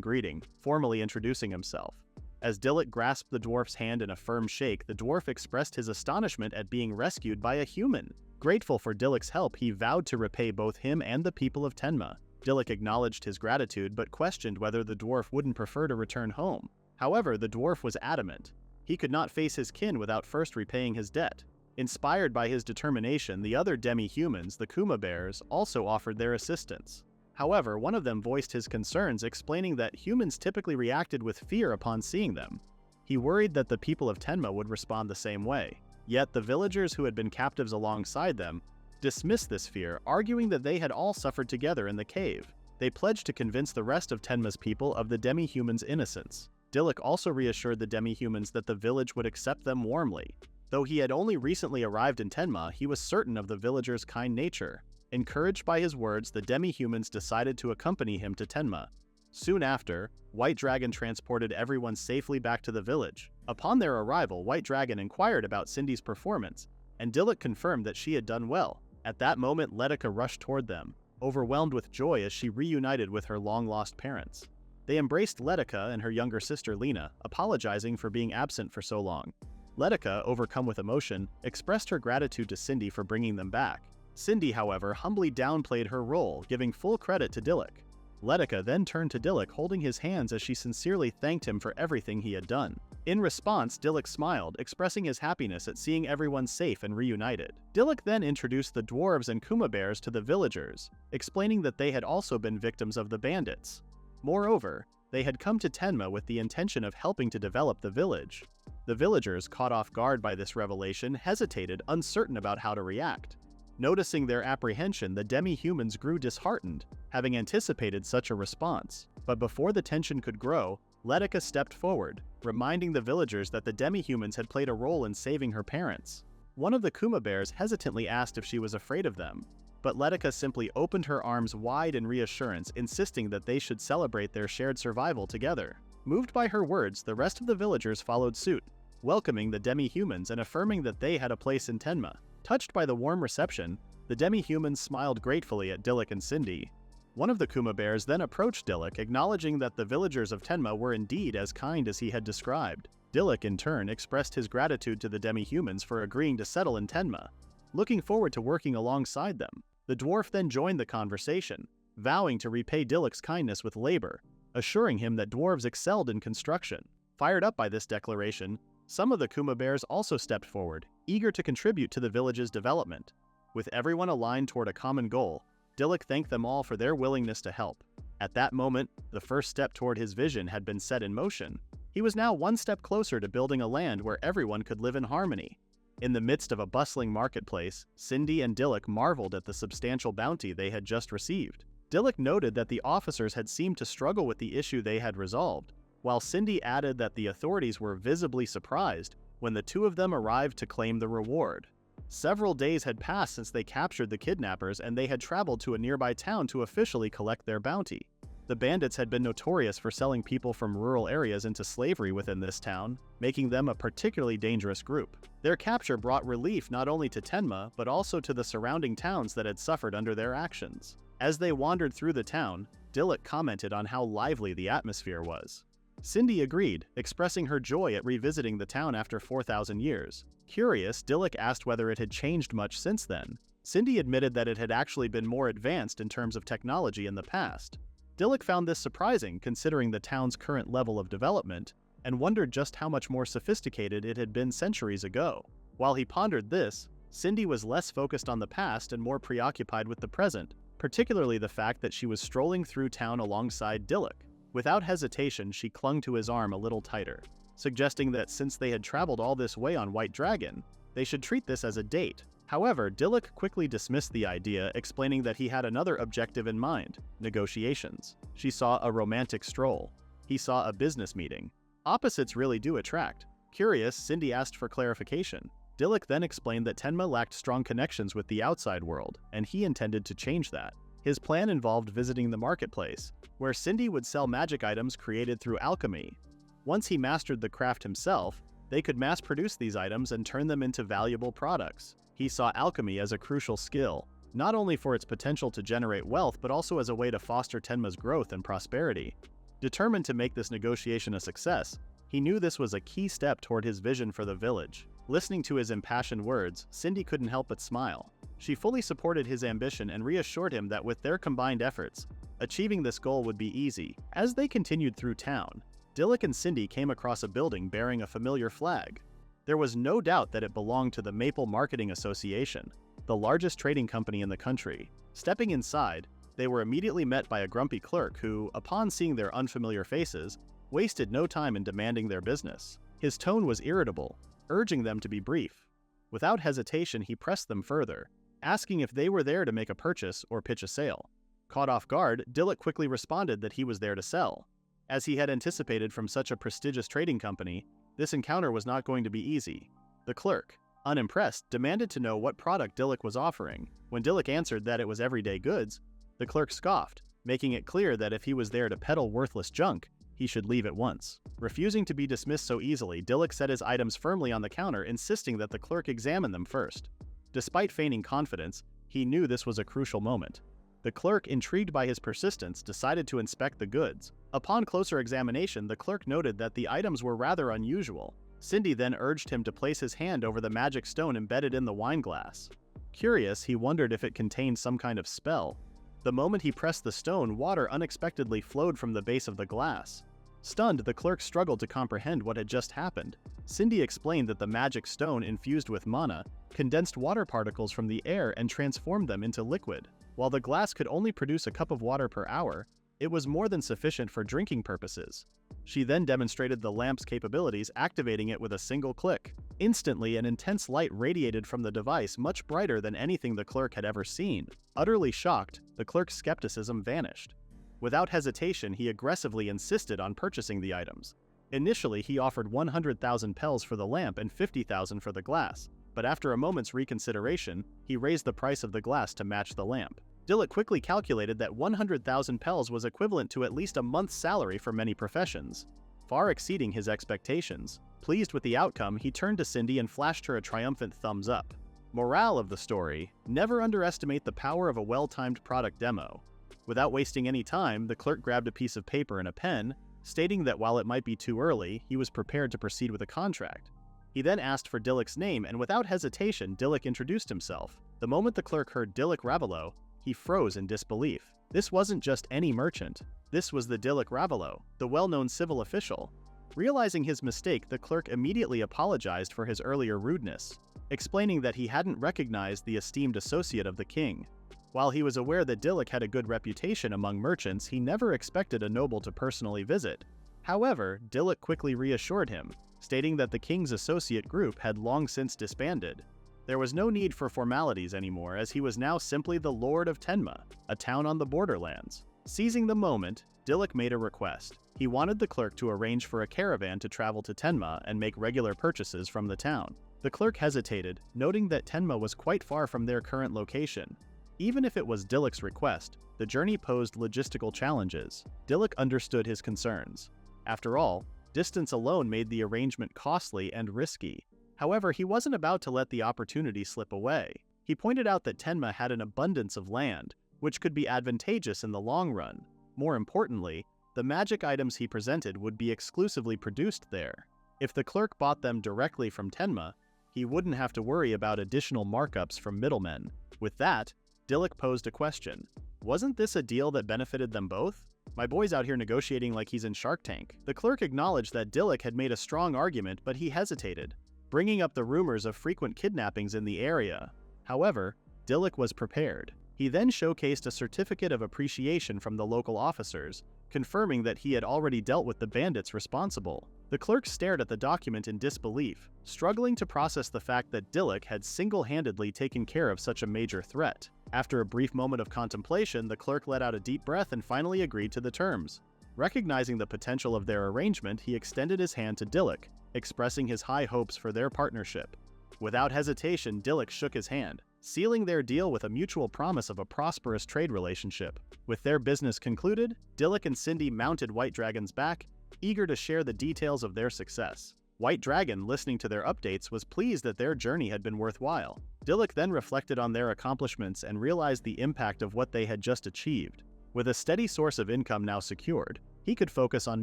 greeting, formally introducing himself. As Dilluk grasped the dwarf's hand in a firm shake, the dwarf expressed his astonishment at being rescued by a human. Grateful for Dilluk's help, he vowed to repay both him and the people of Tenma. Dilluk acknowledged his gratitude but questioned whether the dwarf wouldn't prefer to return home. However, the dwarf was adamant. He could not face his kin without first repaying his debt. Inspired by his determination, the other demi-humans, the Kuma Bears, also offered their assistance. However, one of them voiced his concerns, explaining that humans typically reacted with fear upon seeing them. He worried that the people of Tenma would respond the same way. Yet the villagers who had been captives alongside them dismissed this fear, arguing that they had all suffered together in the cave. They pledged to convince the rest of Tenma's people of the demi-humans' innocence. Dilluk also reassured the demi-humans that the village would accept them warmly. Though he had only recently arrived in Tenma, he was certain of the villagers' kind nature. Encouraged by his words, the demi-humans decided to accompany him to Tenma. Soon after, White Dragon transported everyone safely back to the village. Upon their arrival, White Dragon inquired about Cindy's performance, and Dilluk confirmed that she had done well. At that moment, Letica rushed toward them, overwhelmed with joy as she reunited with her long-lost parents. They embraced Letica and her younger sister Lena, apologizing for being absent for so long. Letica, overcome with emotion, expressed her gratitude to Cindy for bringing them back. Cindy, however, humbly downplayed her role, giving full credit to Dilluk. Letica then turned to Dilluk, holding his hands as she sincerely thanked him for everything he had done. In response, Dilluk smiled, expressing his happiness at seeing everyone safe and reunited. Dilluk then introduced the dwarves and Kuma Bears to the villagers, explaining that they had also been victims of the bandits. Moreover, they had come to Tenma with the intention of helping to develop the village. The villagers, caught off guard by this revelation, hesitated, uncertain about how to react. Noticing their apprehension, the demi-humans grew disheartened, having anticipated such a response. But before the tension could grow, Letica stepped forward, reminding the villagers that the demi-humans had played a role in saving her parents. One of the Kuma Bears hesitantly asked if she was afraid of them, but Letica simply opened her arms wide in reassurance, insisting that they should celebrate their shared survival together. Moved by her words, the rest of the villagers followed suit, welcoming the demi-humans and affirming that they had a place in Tenma. Touched by the warm reception, the demi-humans smiled gratefully at Dilluk and Cindy. One of the Kuma Bears then approached Dilluk, acknowledging that the villagers of Tenma were indeed as kind as he had described. Dilluk, in turn, expressed his gratitude to the demi-humans for agreeing to settle in Tenma, looking forward to working alongside them. The dwarf then joined the conversation, vowing to repay Dilluk's kindness with labor, assuring him that dwarves excelled in construction. Fired up by this declaration, some of the Kuma Bears also stepped forward, eager to contribute to the village's development. With everyone aligned toward a common goal, Dilluk thanked them all for their willingness to help. At that moment, the first step toward his vision had been set in motion. He was now one step closer to building a land where everyone could live in harmony. In the midst of a bustling marketplace, Cindy and Dilluk marveled at the substantial bounty they had just received. Dilluk noted that the officers had seemed to struggle with the issue they had resolved, while Cindy added that the authorities were visibly surprised when the two of them arrived to claim the reward. Several days had passed since they captured the kidnappers, and they had traveled to a nearby town to officially collect their bounty. The bandits had been notorious for selling people from rural areas into slavery within this town, making them a particularly dangerous group. Their capture brought relief not only to Tenma, but also to the surrounding towns that had suffered under their actions. As they wandered through the town, Dilluk commented on how lively the atmosphere was. Cindy agreed, expressing her joy at revisiting the town after 4,000 years. Curious, Dilluk asked whether it had changed much since then. Cindy admitted that it had actually been more advanced in terms of technology in the past. Dilluk found this surprising considering the town's current level of development, and wondered just how much more sophisticated it had been centuries ago. While he pondered this, Cindy was less focused on the past and more preoccupied with the present, particularly the fact that she was strolling through town alongside Dilluk. Without hesitation, she clung to his arm a little tighter, suggesting that since they had traveled all this way on White Dragon, they should treat this as a date. However, Dilluk quickly dismissed the idea, explaining that he had another objective in mind: negotiations. She saw a romantic stroll. He saw a business meeting. Opposites really do attract. Curious, Cindy asked for clarification. Dilluk then explained that Tenma lacked strong connections with the outside world, and he intended to change that. His plan involved visiting the marketplace, where Cindy would sell magic items created through alchemy. Once he mastered the craft himself, they could mass-produce these items and turn them into valuable products. He saw alchemy as a crucial skill, not only for its potential to generate wealth but also as a way to foster Tenma's growth and prosperity. Determined to make this negotiation a success, he knew this was a key step toward his vision for the village. Listening to his impassioned words, Cindy couldn't help but smile. She fully supported his ambition and reassured him that with their combined efforts, achieving this goal would be easy. As they continued through town, Dilluk and Cindy came across a building bearing a familiar flag. There was no doubt that it belonged to the Maple Marketing Association, the largest trading company in the country. Stepping inside, they were immediately met by a grumpy clerk who, upon seeing their unfamiliar faces, wasted no time in demanding their business. His tone was irritable, urging them to be brief. Without hesitation, he pressed them further, asking if they were there to make a purchase or pitch a sale. Caught off guard, Dilluk quickly responded that he was there to sell. As he had anticipated from such a prestigious trading company, this encounter was not going to be easy. The clerk, unimpressed, demanded to know what product Dilluk was offering. When Dilluk answered that it was everyday goods, the clerk scoffed, making it clear that if he was there to peddle worthless junk, he should leave at once. Refusing to be dismissed so easily, Dilluk set his items firmly on the counter, insisting that the clerk examine them first. Despite feigning confidence, he knew this was a crucial moment. The clerk, intrigued by his persistence, decided to inspect the goods. Upon closer examination, the clerk noted that the items were rather unusual. Cindy then urged him to place his hand over the magic stone embedded in the wine glass. Curious, he wondered if it contained some kind of spell. The moment he pressed the stone, water unexpectedly flowed from the base of the glass. Stunned, the clerk struggled to comprehend what had just happened. Cindy explained that the magic stone, infused with mana, condensed water particles from the air and transformed them into liquid. While the glass could only produce a cup of water per hour, it was more than sufficient for drinking purposes. She then demonstrated the lamp's capabilities, activating it with a single click. Instantly, an intense light radiated from the device, much brighter than anything the clerk had ever seen. Utterly shocked, the clerk's skepticism vanished. Without hesitation, he aggressively insisted on purchasing the items. Initially, he offered 100,000 pels for the lamp and 50,000 for the glass, but after a moment's reconsideration, he raised the price of the glass to match the lamp. Dilluk quickly calculated that 100,000 pels was equivalent to at least a month's salary for many professions, far exceeding his expectations. Pleased with the outcome, he turned to Cindy and flashed her a triumphant thumbs up. Morale of the story: never underestimate the power of a well-timed product demo. Without wasting any time, the clerk grabbed a piece of paper and a pen, stating that while it might be too early, he was prepared to proceed with a contract. He then asked for Dilluk's name, and without hesitation, Dilluk introduced himself. The moment the clerk heard Dilluk Ravelo, he froze in disbelief. This wasn't just any merchant. This was the Dilluk Ravelo, the well-known civil official. Realizing his mistake, the clerk immediately apologized for his earlier rudeness, explaining that he hadn't recognized the esteemed associate of the king. While he was aware that Dilluk had a good reputation among merchants, he never expected a noble to personally visit. However, Dilluk quickly reassured him, stating that the king's associate group had long since disbanded. There was no need for formalities anymore, as he was now simply the Lord of Tenma, a town on the borderlands. Seizing the moment, Dilluk made a request. He wanted the clerk to arrange for a caravan to travel to Tenma and make regular purchases from the town. The clerk hesitated, noting that Tenma was quite far from their current location. Even if it was Dilluk's request, the journey posed logistical challenges. Dilluk understood his concerns. After all, distance alone made the arrangement costly and risky. However, he wasn't about to let the opportunity slip away. He pointed out that Tenma had an abundance of land, which could be advantageous in the long run. More importantly, the magic items he presented would be exclusively produced there. If the clerk bought them directly from Tenma, he wouldn't have to worry about additional markups from middlemen. With that, Dilluk posed a question. Wasn't this a deal that benefited them both? My boy's out here negotiating like he's in Shark Tank. The clerk acknowledged that Dilluk had made a strong argument, but he hesitated. bringing up the rumors of frequent kidnappings in the area. However, Dilluk was prepared. He then showcased a certificate of appreciation from the local officers, confirming that he had already dealt with the bandits responsible. The clerk stared at the document in disbelief, struggling to process the fact that Dilluk had single-handedly taken care of such a major threat. After a brief moment of contemplation, the clerk let out a deep breath and finally agreed to the terms. Recognizing the potential of their arrangement, he extended his hand to Dilluk, expressing his high hopes for their partnership. Without hesitation, Dilluk shook his hand, sealing their deal with a mutual promise of a prosperous trade relationship. With their business concluded, Dilluk and Cindy mounted White Dragon's back, eager to share the details of their success. White Dragon, listening to their updates, was pleased that their journey had been worthwhile. Dilluk then reflected on their accomplishments and realized the impact of what they had just achieved. With a steady source of income now secured, he could focus on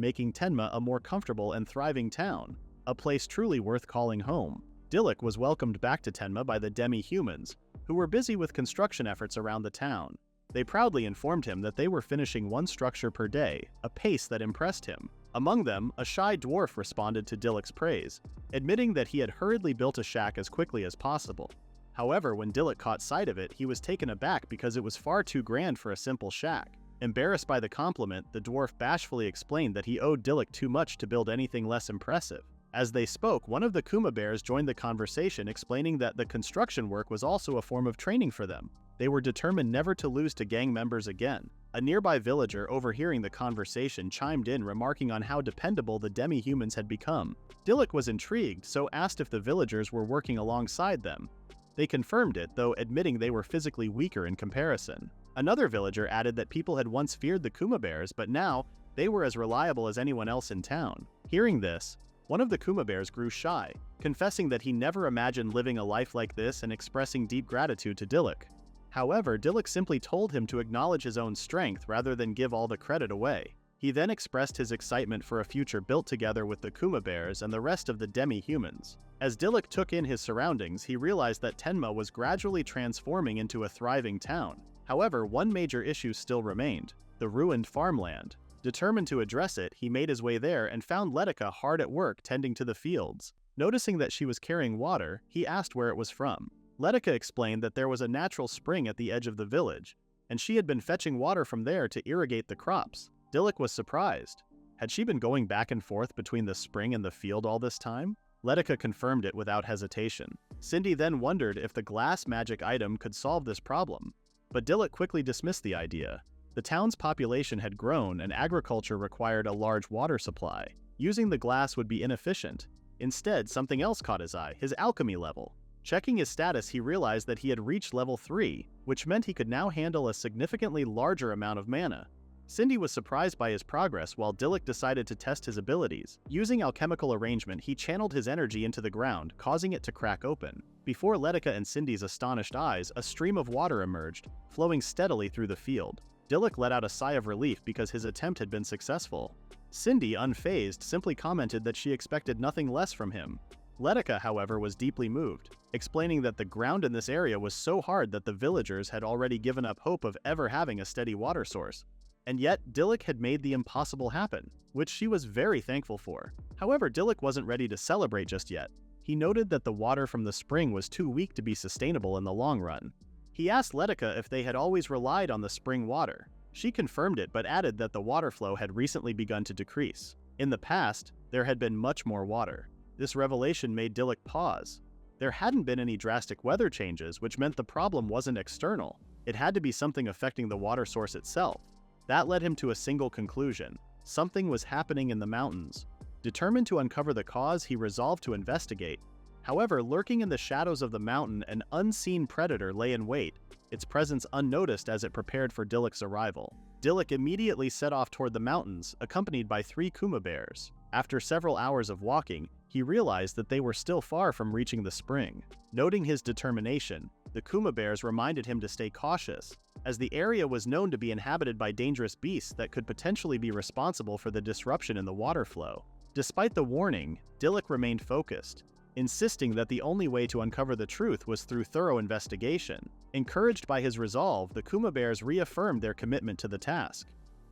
making Tenma a more comfortable and thriving town, a place truly worth calling home. Dilluk was welcomed back to Tenma by the demi-humans, who were busy with construction efforts around the town. They proudly informed him that they were finishing one structure per day, a pace that impressed him. Among them, a shy dwarf responded to Dilluk's praise, admitting that he had hurriedly built a shack as quickly as possible. However, when Dilluk caught sight of it, he was taken aback because it was far too grand for a simple shack. Embarrassed by the compliment, the dwarf bashfully explained that he owed Dilluk too much to build anything less impressive. As they spoke, one of the Kuma bears joined the conversation, explaining that the construction work was also a form of training for them. They were determined never to lose to gang members again. A nearby villager, overhearing the conversation, chimed in, remarking on how dependable the demi-humans had become. Dilluk was intrigued, so asked if the villagers were working alongside them. They confirmed it, though admitting they were physically weaker in comparison. Another villager added that people had once feared the Kuma bears, but now they were as reliable as anyone else in town. Hearing this, one of the Kuma bears grew shy, confessing that he never imagined living a life like this and expressing deep gratitude to Dilluk. However, Dilluk simply told him to acknowledge his own strength rather than give all the credit away. He then expressed his excitement for a future built together with the Kuma bears and the rest of the demi-humans. As Dilluk took in his surroundings, he realized that Tenma was gradually transforming into a thriving town. However, one major issue still remained: the ruined farmland. Determined to address it, he made his way there and found Letica hard at work tending to the fields. Noticing that she was carrying water, he asked where it was from. Letica explained that there was a natural spring at the edge of the village, and she had been fetching water from there to irrigate the crops. Dilluk was surprised. Had she been going back and forth between the spring and the field all this time? Letica confirmed it without hesitation. Cindy then wondered if the glass magic item could solve this problem, but Dilluk quickly dismissed the idea. The town's population had grown and agriculture required a large water supply. Using the glass would be inefficient. Instead, something else caught his eye: his alchemy level. Checking his status, he realized that he had reached level 3, which meant he could now handle a significantly larger amount of mana. Cindy was surprised by his progress, while Dilluk decided to test his abilities. Using alchemical arrangement, he channeled his energy into the ground, causing it to crack open. Before Letica and Cindy's astonished eyes, a stream of water emerged, flowing steadily through the field. Dilluk let out a sigh of relief because his attempt had been successful. Cindy, unfazed, simply commented that she expected nothing less from him. Letica, however, was deeply moved, explaining that the ground in this area was so hard that the villagers had already given up hope of ever having a steady water source. And yet, Dilluk had made the impossible happen, which she was very thankful for. However, Dilluk wasn't ready to celebrate just yet. He noted that the water from the spring was too weak to be sustainable in the long run. He asked Letica if they had always relied on the spring water. She confirmed it, but added that the water flow had recently begun to decrease. In the past, there had been much more water. This revelation made Dilluk pause. There hadn't been any drastic weather changes, which meant the problem wasn't external. It had to be something affecting the water source itself. That led him to a single conclusion: something was happening in the mountains. Determined to uncover the cause, he resolved to investigate. However, lurking in the shadows of the mountain, an unseen predator lay in wait, its presence unnoticed as it prepared for Dilluk's arrival. Dilluk immediately set off toward the mountains, accompanied by 3 Kuma bears. After several hours of walking, he realized that they were still far from reaching the spring. Noting his determination, the Kuma bears reminded him to stay cautious, as the area was known to be inhabited by dangerous beasts that could potentially be responsible for the disruption in the water flow. Despite the warning, Dilluk remained focused, insisting that the only way to uncover the truth was through thorough investigation. Encouraged by his resolve, the Kuma bears reaffirmed their commitment to the task.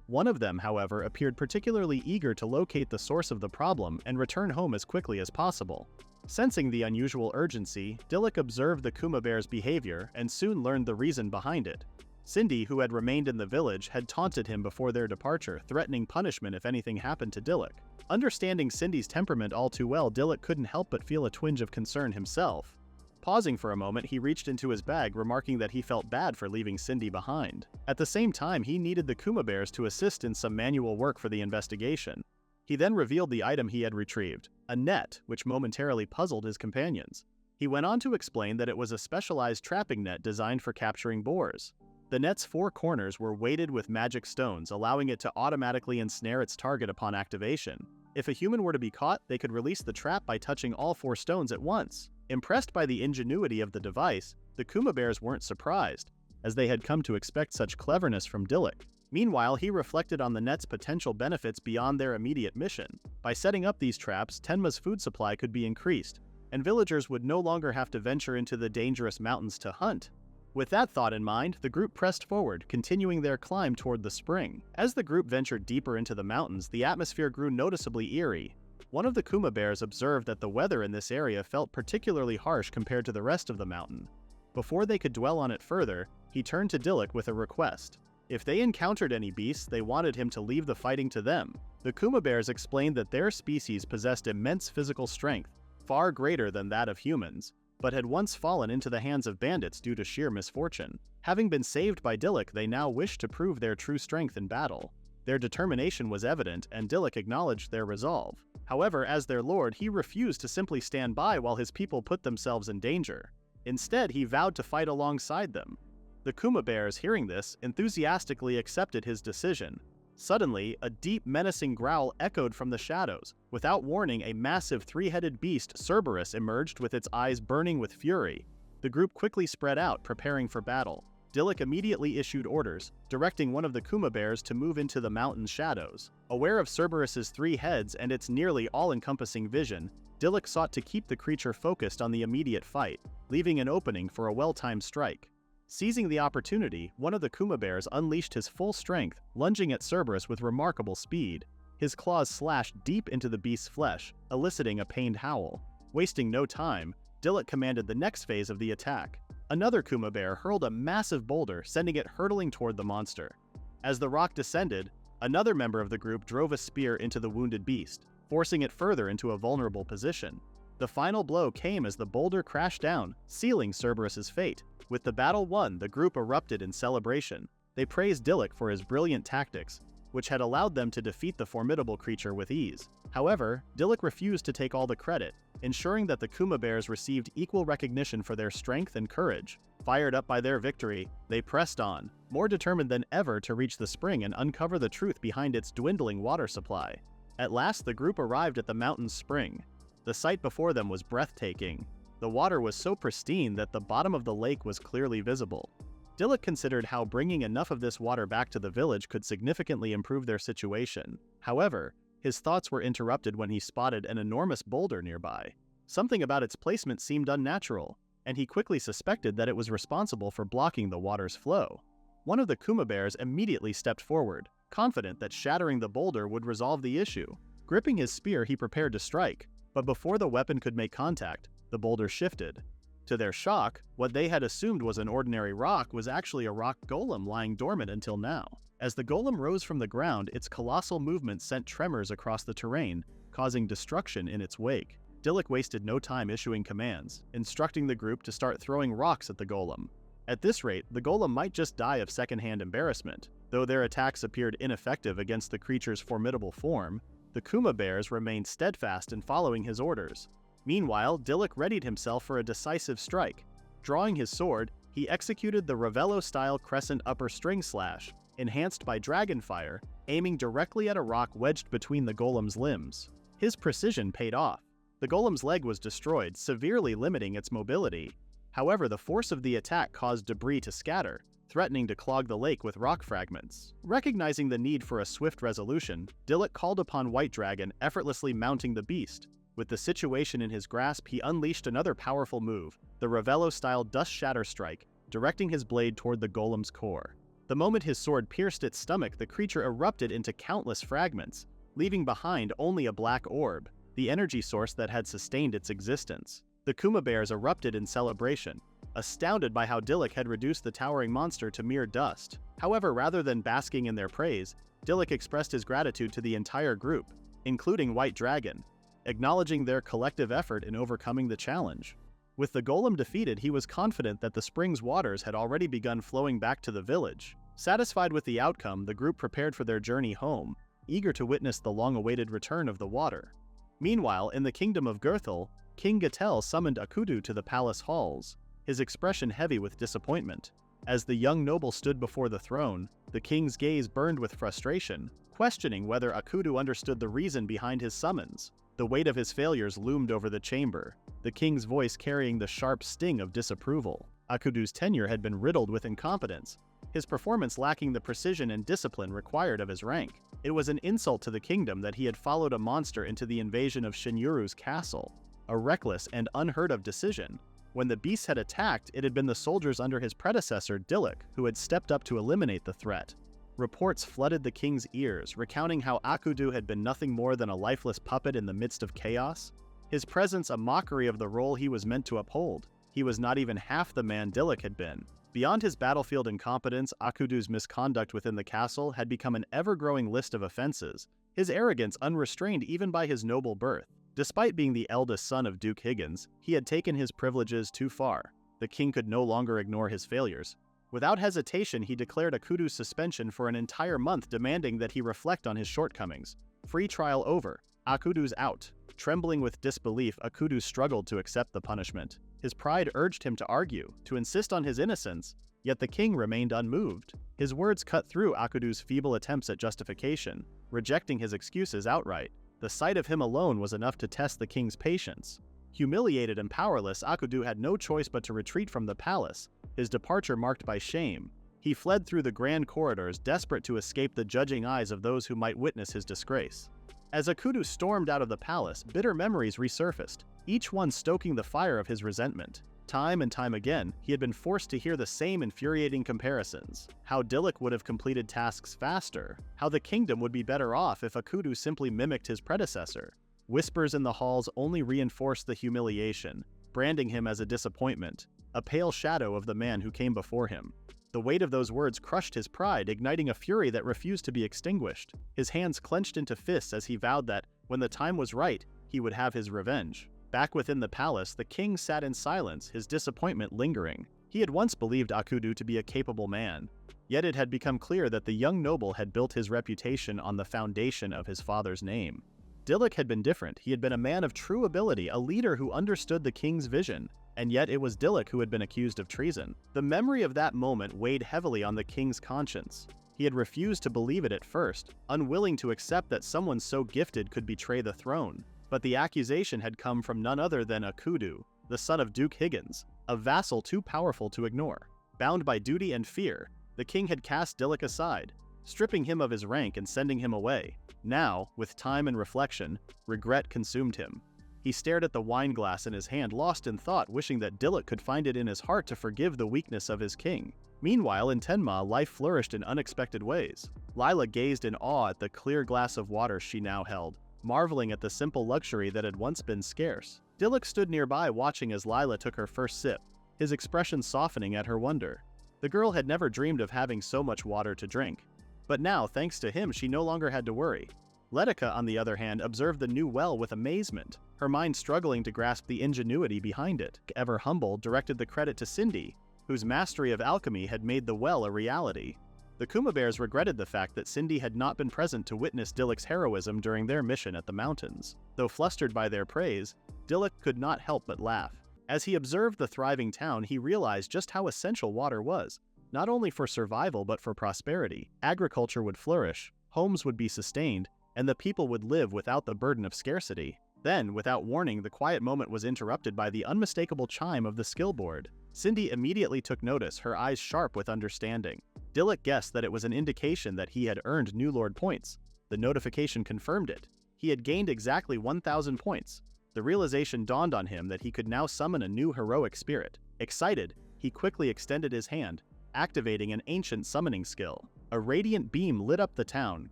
One of them, however, appeared particularly eager to locate the source of the problem and return home as quickly as possible. Sensing the unusual urgency, Dilluk observed the Kuma bear's behavior and soon learned the reason behind it. Cindy, who had remained in the village, had taunted him before their departure, threatening punishment if anything happened to Dilluk. Understanding Cindy's temperament all too well, Dilluk couldn't help but feel a twinge of concern himself. Pausing for a moment, he reached into his bag, remarking that he felt bad for leaving Cindy behind. At the same time, he needed the Kuma bears to assist in some manual work for the investigation. He then revealed the item he had retrieved, a net, which momentarily puzzled his companions. He went on to explain that it was a specialized trapping net designed for capturing boars. The net's 4 corners were weighted with magic stones, allowing it to automatically ensnare its target upon activation. If a human were to be caught, they could release the trap by touching all 4 stones at once. Impressed by the ingenuity of the device, the Kuma bears weren't surprised, as they had come to expect such cleverness from Dilluk. Meanwhile, he reflected on the net's potential benefits beyond their immediate mission. By setting up these traps, Tenma's food supply could be increased, and villagers would no longer have to venture into the dangerous mountains to hunt. With that thought in mind, the group pressed forward, continuing their climb toward the spring. As the group ventured deeper into the mountains, the atmosphere grew noticeably eerie. One of the Kuma bears observed that the weather in this area felt particularly harsh compared to the rest of the mountain. Before they could dwell on it further, he turned to Dilluk with a request. If they encountered any beasts, they wanted him to leave the fighting to them. The Kuma bears explained that their species possessed immense physical strength, far greater than that of humans, but had once fallen into the hands of bandits due to sheer misfortune. Having been saved by Dilluk, they now wished to prove their true strength in battle. Their determination was evident, and Dilluk acknowledged their resolve. However, as their lord, he refused to simply stand by while his people put themselves in danger. Instead, he vowed to fight alongside them. The Kuma bears, hearing this, enthusiastically accepted his decision. Suddenly, a deep, menacing growl echoed from the shadows. Without warning, a massive 3-headed beast, Cerberus, emerged with its eyes burning with fury. The group quickly spread out, preparing for battle. Dilluk immediately issued orders, directing one of the Kuma bears to move into the mountain's shadows. Aware of Cerberus's 3 heads and its nearly all-encompassing vision, Dilluk sought to keep the creature focused on the immediate fight, leaving an opening for a well-timed strike. Seizing the opportunity, one of the Kuma bears unleashed his full strength, lunging at Cerberus with remarkable speed. His claws slashed deep into the beast's flesh, eliciting a pained howl. Wasting no time, Dilluk commanded the next phase of the attack. Another Kuma bear hurled a massive boulder, sending it hurtling toward the monster. As the rock descended, another member of the group drove a spear into the wounded beast, forcing it further into a vulnerable position. The final blow came as the boulder crashed down, sealing Cerberus's fate. With the battle won, the group erupted in celebration. They praised Dilluk for his brilliant tactics, which had allowed them to defeat the formidable creature with ease. However, Dilluk refused to take all the credit, ensuring that the Kuma bears received equal recognition for their strength and courage. Fired up by their victory, they pressed on, more determined than ever to reach the spring and uncover the truth behind its dwindling water supply. At last, the group arrived at the mountain's spring. The sight before them was breathtaking. The water was so pristine that the bottom of the lake was clearly visible. Dilluk considered how bringing enough of this water back to the village could significantly improve their situation. However, his thoughts were interrupted when he spotted an enormous boulder nearby. Something about its placement seemed unnatural, and he quickly suspected that it was responsible for blocking the water's flow. One of the Kuma bears immediately stepped forward, confident that shattering the boulder would resolve the issue. Gripping his spear, he prepared to strike, but before the weapon could make contact, the boulder shifted. To their shock, what they had assumed was an ordinary rock was actually a rock golem lying dormant until now. As the golem rose from the ground, its colossal movement sent tremors across the terrain, causing destruction in its wake. Dilluk wasted no time issuing commands, instructing the group to start throwing rocks at the golem. At this rate, the golem might just die of secondhand embarrassment. Though their attacks appeared ineffective against the creature's formidable form, the Kuma bears remained steadfast in following his orders. Meanwhile, Dilluk readied himself for a decisive strike. Drawing his sword, he executed the Ravello-style crescent upper string slash, enhanced by dragon fire, aiming directly at a rock wedged between the golem's limbs. His precision paid off. The golem's leg was destroyed, severely limiting its mobility. However, the force of the attack caused debris to scatter, threatening to clog the lake with rock fragments. Recognizing the need for a swift resolution, Dilluk called upon White Dragon, effortlessly mounting the beast. With the situation in his grasp, he unleashed another powerful move, the Ravello-style Dust Shatter Strike, directing his blade toward the golem's core. The moment his sword pierced its stomach, the creature erupted into countless fragments, leaving behind only a black orb. the energy source that had sustained its existence. The Kuma bears erupted in celebration, astounded by how Dilluk had reduced the towering monster to mere dust. However, rather than basking in their praise, Dilluk expressed his gratitude to the entire group, including White Dragon, acknowledging their collective effort in overcoming the challenge. With the golem defeated, he was confident that the spring's waters had already begun flowing back to the village. Satisfied with the outcome, the group prepared for their journey home, eager to witness the long-awaited return of the water. Meanwhile, in the kingdom of Gurthal, King Gatel summoned Akudo to the palace halls, his expression heavy with disappointment. As the young noble stood before the throne, the king's gaze burned with frustration, questioning whether Akudo understood the reason behind his summons. The weight of his failures loomed over the chamber, the king's voice carrying the sharp sting of disapproval. Akudo's tenure had been riddled with incompetence, his performance lacking the precision and discipline required of his rank. It was an insult to the kingdom that he had followed a monster into the invasion of Shinjuru's castle, a reckless and unheard-of decision. When the beast had attacked, it had been the soldiers under his predecessor, Dilluk, who had stepped up to eliminate the threat. Reports flooded the king's ears, recounting how Akudo had been nothing more than a lifeless puppet in the midst of chaos, his presence a mockery of the role he was meant to uphold. He was not even half the man Dilluk had been. Beyond his battlefield incompetence, Akudo's misconduct within the castle had become an ever-growing list of offenses, his arrogance unrestrained even by his noble birth. Despite being the eldest son of Duke Higgins, he had taken his privileges too far. The king could no longer ignore his failures. Without hesitation, he declared Akudo's suspension for an entire month, demanding that he reflect on his shortcomings. Free trial over. Akudo's out. Trembling with disbelief, Akudo struggled to accept the punishment. His pride urged him to argue, to insist on his innocence, yet the king remained unmoved. His words cut through Akudo's feeble attempts at justification, rejecting his excuses outright. The sight of him alone was enough to test the king's patience. Humiliated and powerless, Akudo had no choice but to retreat from the palace, his departure marked by shame. He fled through the grand corridors, desperate to escape the judging eyes of those who might witness his disgrace. As Akudo stormed out of the palace, bitter memories resurfaced, each one stoking the fire of his resentment. Time and time again, he had been forced to hear the same infuriating comparisons. How Dilluk would have completed tasks faster, how the kingdom would be better off if Akudo simply mimicked his predecessor. Whispers in the halls only reinforced the humiliation, branding him as a disappointment, a pale shadow of the man who came before him. The weight of those words crushed his pride, igniting a fury that refused to be extinguished. His hands clenched into fists as he vowed that, when the time was right, he would have his revenge. Back within the palace, the king sat in silence, his disappointment lingering. He had once believed Akudo to be a capable man, yet it had become clear that the young noble had built his reputation on the foundation of his father's name. Dilluk had been different. He had been a man of true ability, a leader who understood the king's vision. And yet it was Dilluk who had been accused of treason. The memory of that moment weighed heavily on the king's conscience. He had refused to believe it at first, unwilling to accept that someone so gifted could betray the throne. But the accusation had come from none other than Akudo, the son of Duke Higgins, a vassal too powerful to ignore. Bound by duty and fear, the king had cast Dilluk aside, stripping him of his rank and sending him away. Now, with time and reflection, regret consumed him. He stared at the wine glass in his hand, lost in thought, wishing that Dilluk could find it in his heart to forgive the weakness of his king. Meanwhile, in Tenma, life flourished in unexpected ways. Lila gazed in awe at the clear glass of water she now held, marveling at the simple luxury that had once been scarce. Dilluk stood nearby, watching as Lila took her first sip, his expression softening at her wonder. The girl had never dreamed of having so much water to drink. But now, thanks to him, she no longer had to worry. Letica, on the other hand, observed the new well with amazement, her mind struggling to grasp the ingenuity behind it. Ever humble, directed the credit to Cindy, whose mastery of alchemy had made the well a reality. The Kuma Bears regretted the fact that Cindy had not been present to witness Dilluk's heroism during their mission at the mountains. Though flustered by their praise, Dilluk could not help but laugh. As he observed the thriving town, he realized just how essential water was, not only for survival but for prosperity. Agriculture would flourish, homes would be sustained, and the people would live without the burden of scarcity. Then, without warning, the quiet moment was interrupted by the unmistakable chime of the skill board. Cindy immediately took notice, her eyes sharp with understanding. Dilluk guessed that it was an indication that he had earned new lord points. The notification confirmed it. He had gained exactly 1,000 points. The realization dawned on him that he could now summon a new heroic spirit. Excited, he quickly extended his hand, activating an ancient summoning skill. A radiant beam lit up the town,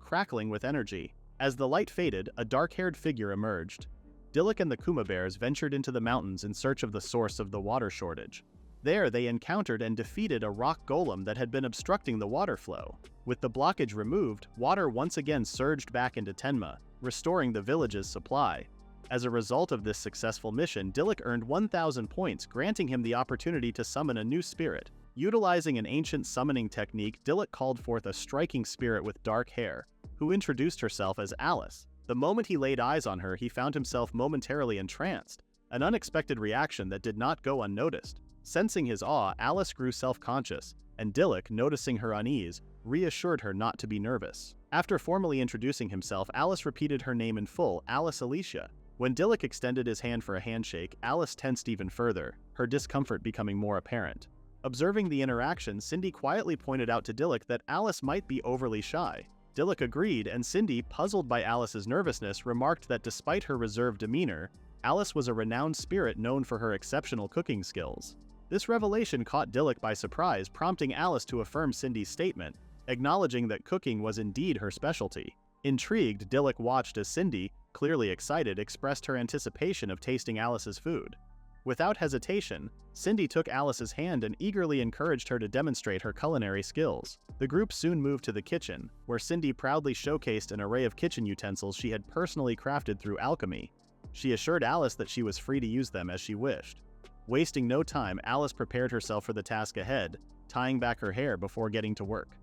crackling with energy. As the light faded, a dark-haired figure emerged. Dilluk and the Kuma bears ventured into the mountains in search of the source of the water shortage. There, they encountered and defeated a rock golem that had been obstructing the water flow. With the blockage removed, water once again surged back into Tenma, restoring the village's supply. As a result of this successful mission, Dilluk earned 1,000 points, granting him the opportunity to summon a new spirit. Utilizing an ancient summoning technique, Dilluk called forth a striking spirit with dark hair, who introduced herself as Alice. The moment he laid eyes on her, he found himself momentarily entranced, an unexpected reaction that did not go unnoticed. Sensing his awe, Alice grew self-conscious, and Dilluk, noticing her unease, reassured her not to be nervous. After formally introducing himself, Alice repeated her name in full, Alice Alicia. When Dilluk extended his hand for a handshake, Alice tensed even further, her discomfort becoming more apparent. Observing the interaction, Cindy quietly pointed out to Dilluk that Alice might be overly shy. Dilluk agreed, and Cindy, puzzled by Alice's nervousness, remarked that despite her reserved demeanor, Alice was a renowned spirit known for her exceptional cooking skills. This revelation caught Dilluk by surprise, prompting Alice to affirm Cindy's statement, acknowledging that cooking was indeed her specialty. Intrigued, Dilluk watched as Cindy, clearly excited, expressed her anticipation of tasting Alice's food. Without hesitation, Cindy took Alice's hand and eagerly encouraged her to demonstrate her culinary skills. The group soon moved to the kitchen, where Cindy proudly showcased an array of kitchen utensils she had personally crafted through alchemy. She assured Alice that she was free to use them as she wished. Wasting no time, Alice prepared herself for the task ahead, tying back her hair before getting to work.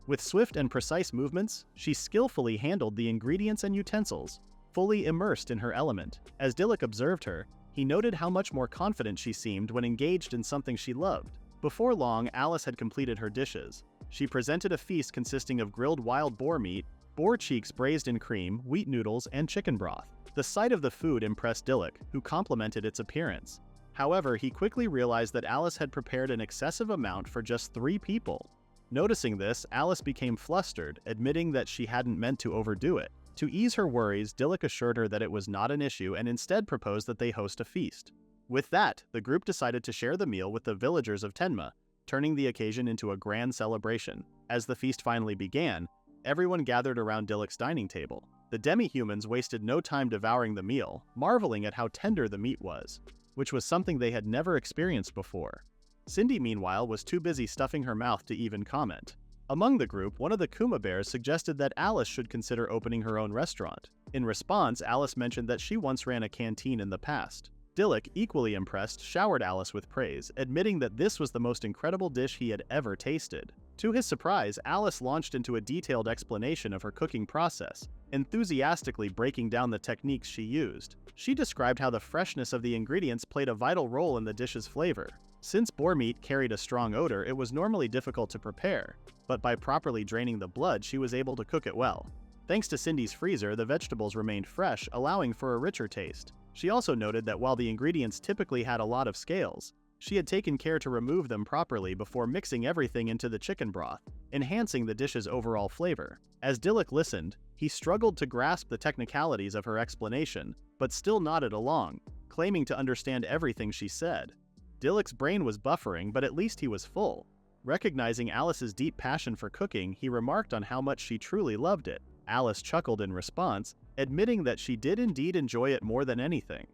With swift and precise movements, she skillfully handled the ingredients and utensils, fully immersed in her element. As Dilluk observed her, he noted how much more confident she seemed when engaged in something she loved. Before long, Alice had completed her dishes. She presented a feast consisting of grilled wild boar meat, boar cheeks braised in cream, wheat noodles, and chicken broth. The sight of the food impressed Dilluk, who complimented its appearance. However, he quickly realized that Alice had prepared an excessive amount for just 3 people. Noticing this, Alice became flustered, admitting that she hadn't meant to overdo it. To ease her worries, Dilluk assured her that it was not an issue and instead proposed that they host a feast. With that, the group decided to share the meal with the villagers of Tenma, turning the occasion into a grand celebration. As the feast finally began, everyone gathered around Dilluk's dining table. The demi-humans wasted no time devouring the meal, marveling at how tender the meat was, which was something they had never experienced before. Cindy, meanwhile, was too busy stuffing her mouth to even comment. Among the group, one of the Kuma bears suggested that Alice should consider opening her own restaurant. In response, Alice mentioned that she once ran a canteen in the past. Dilluk, equally impressed, showered Alice with praise, admitting that this was the most incredible dish he had ever tasted. To his surprise, Alice launched into a detailed explanation of her cooking process, enthusiastically breaking down the techniques she used. She described how the freshness of the ingredients played a vital role in the dish's flavor. Since boar meat carried a strong odor, it was normally difficult to prepare, but by properly draining the blood, she was able to cook it well. Thanks to Cindy's freezer, the vegetables remained fresh, allowing for a richer taste. She also noted that while the ingredients typically had a lot of scales, she had taken care to remove them properly before mixing everything into the chicken broth, enhancing the dish's overall flavor. As Dilluk listened, he struggled to grasp the technicalities of her explanation, but still nodded along, claiming to understand everything she said. Dilluk's brain was buffering, but at least he was full. Recognizing Alice's deep passion for cooking, he remarked on how much she truly loved it. Alice chuckled in response, admitting that she did indeed enjoy it more than anything.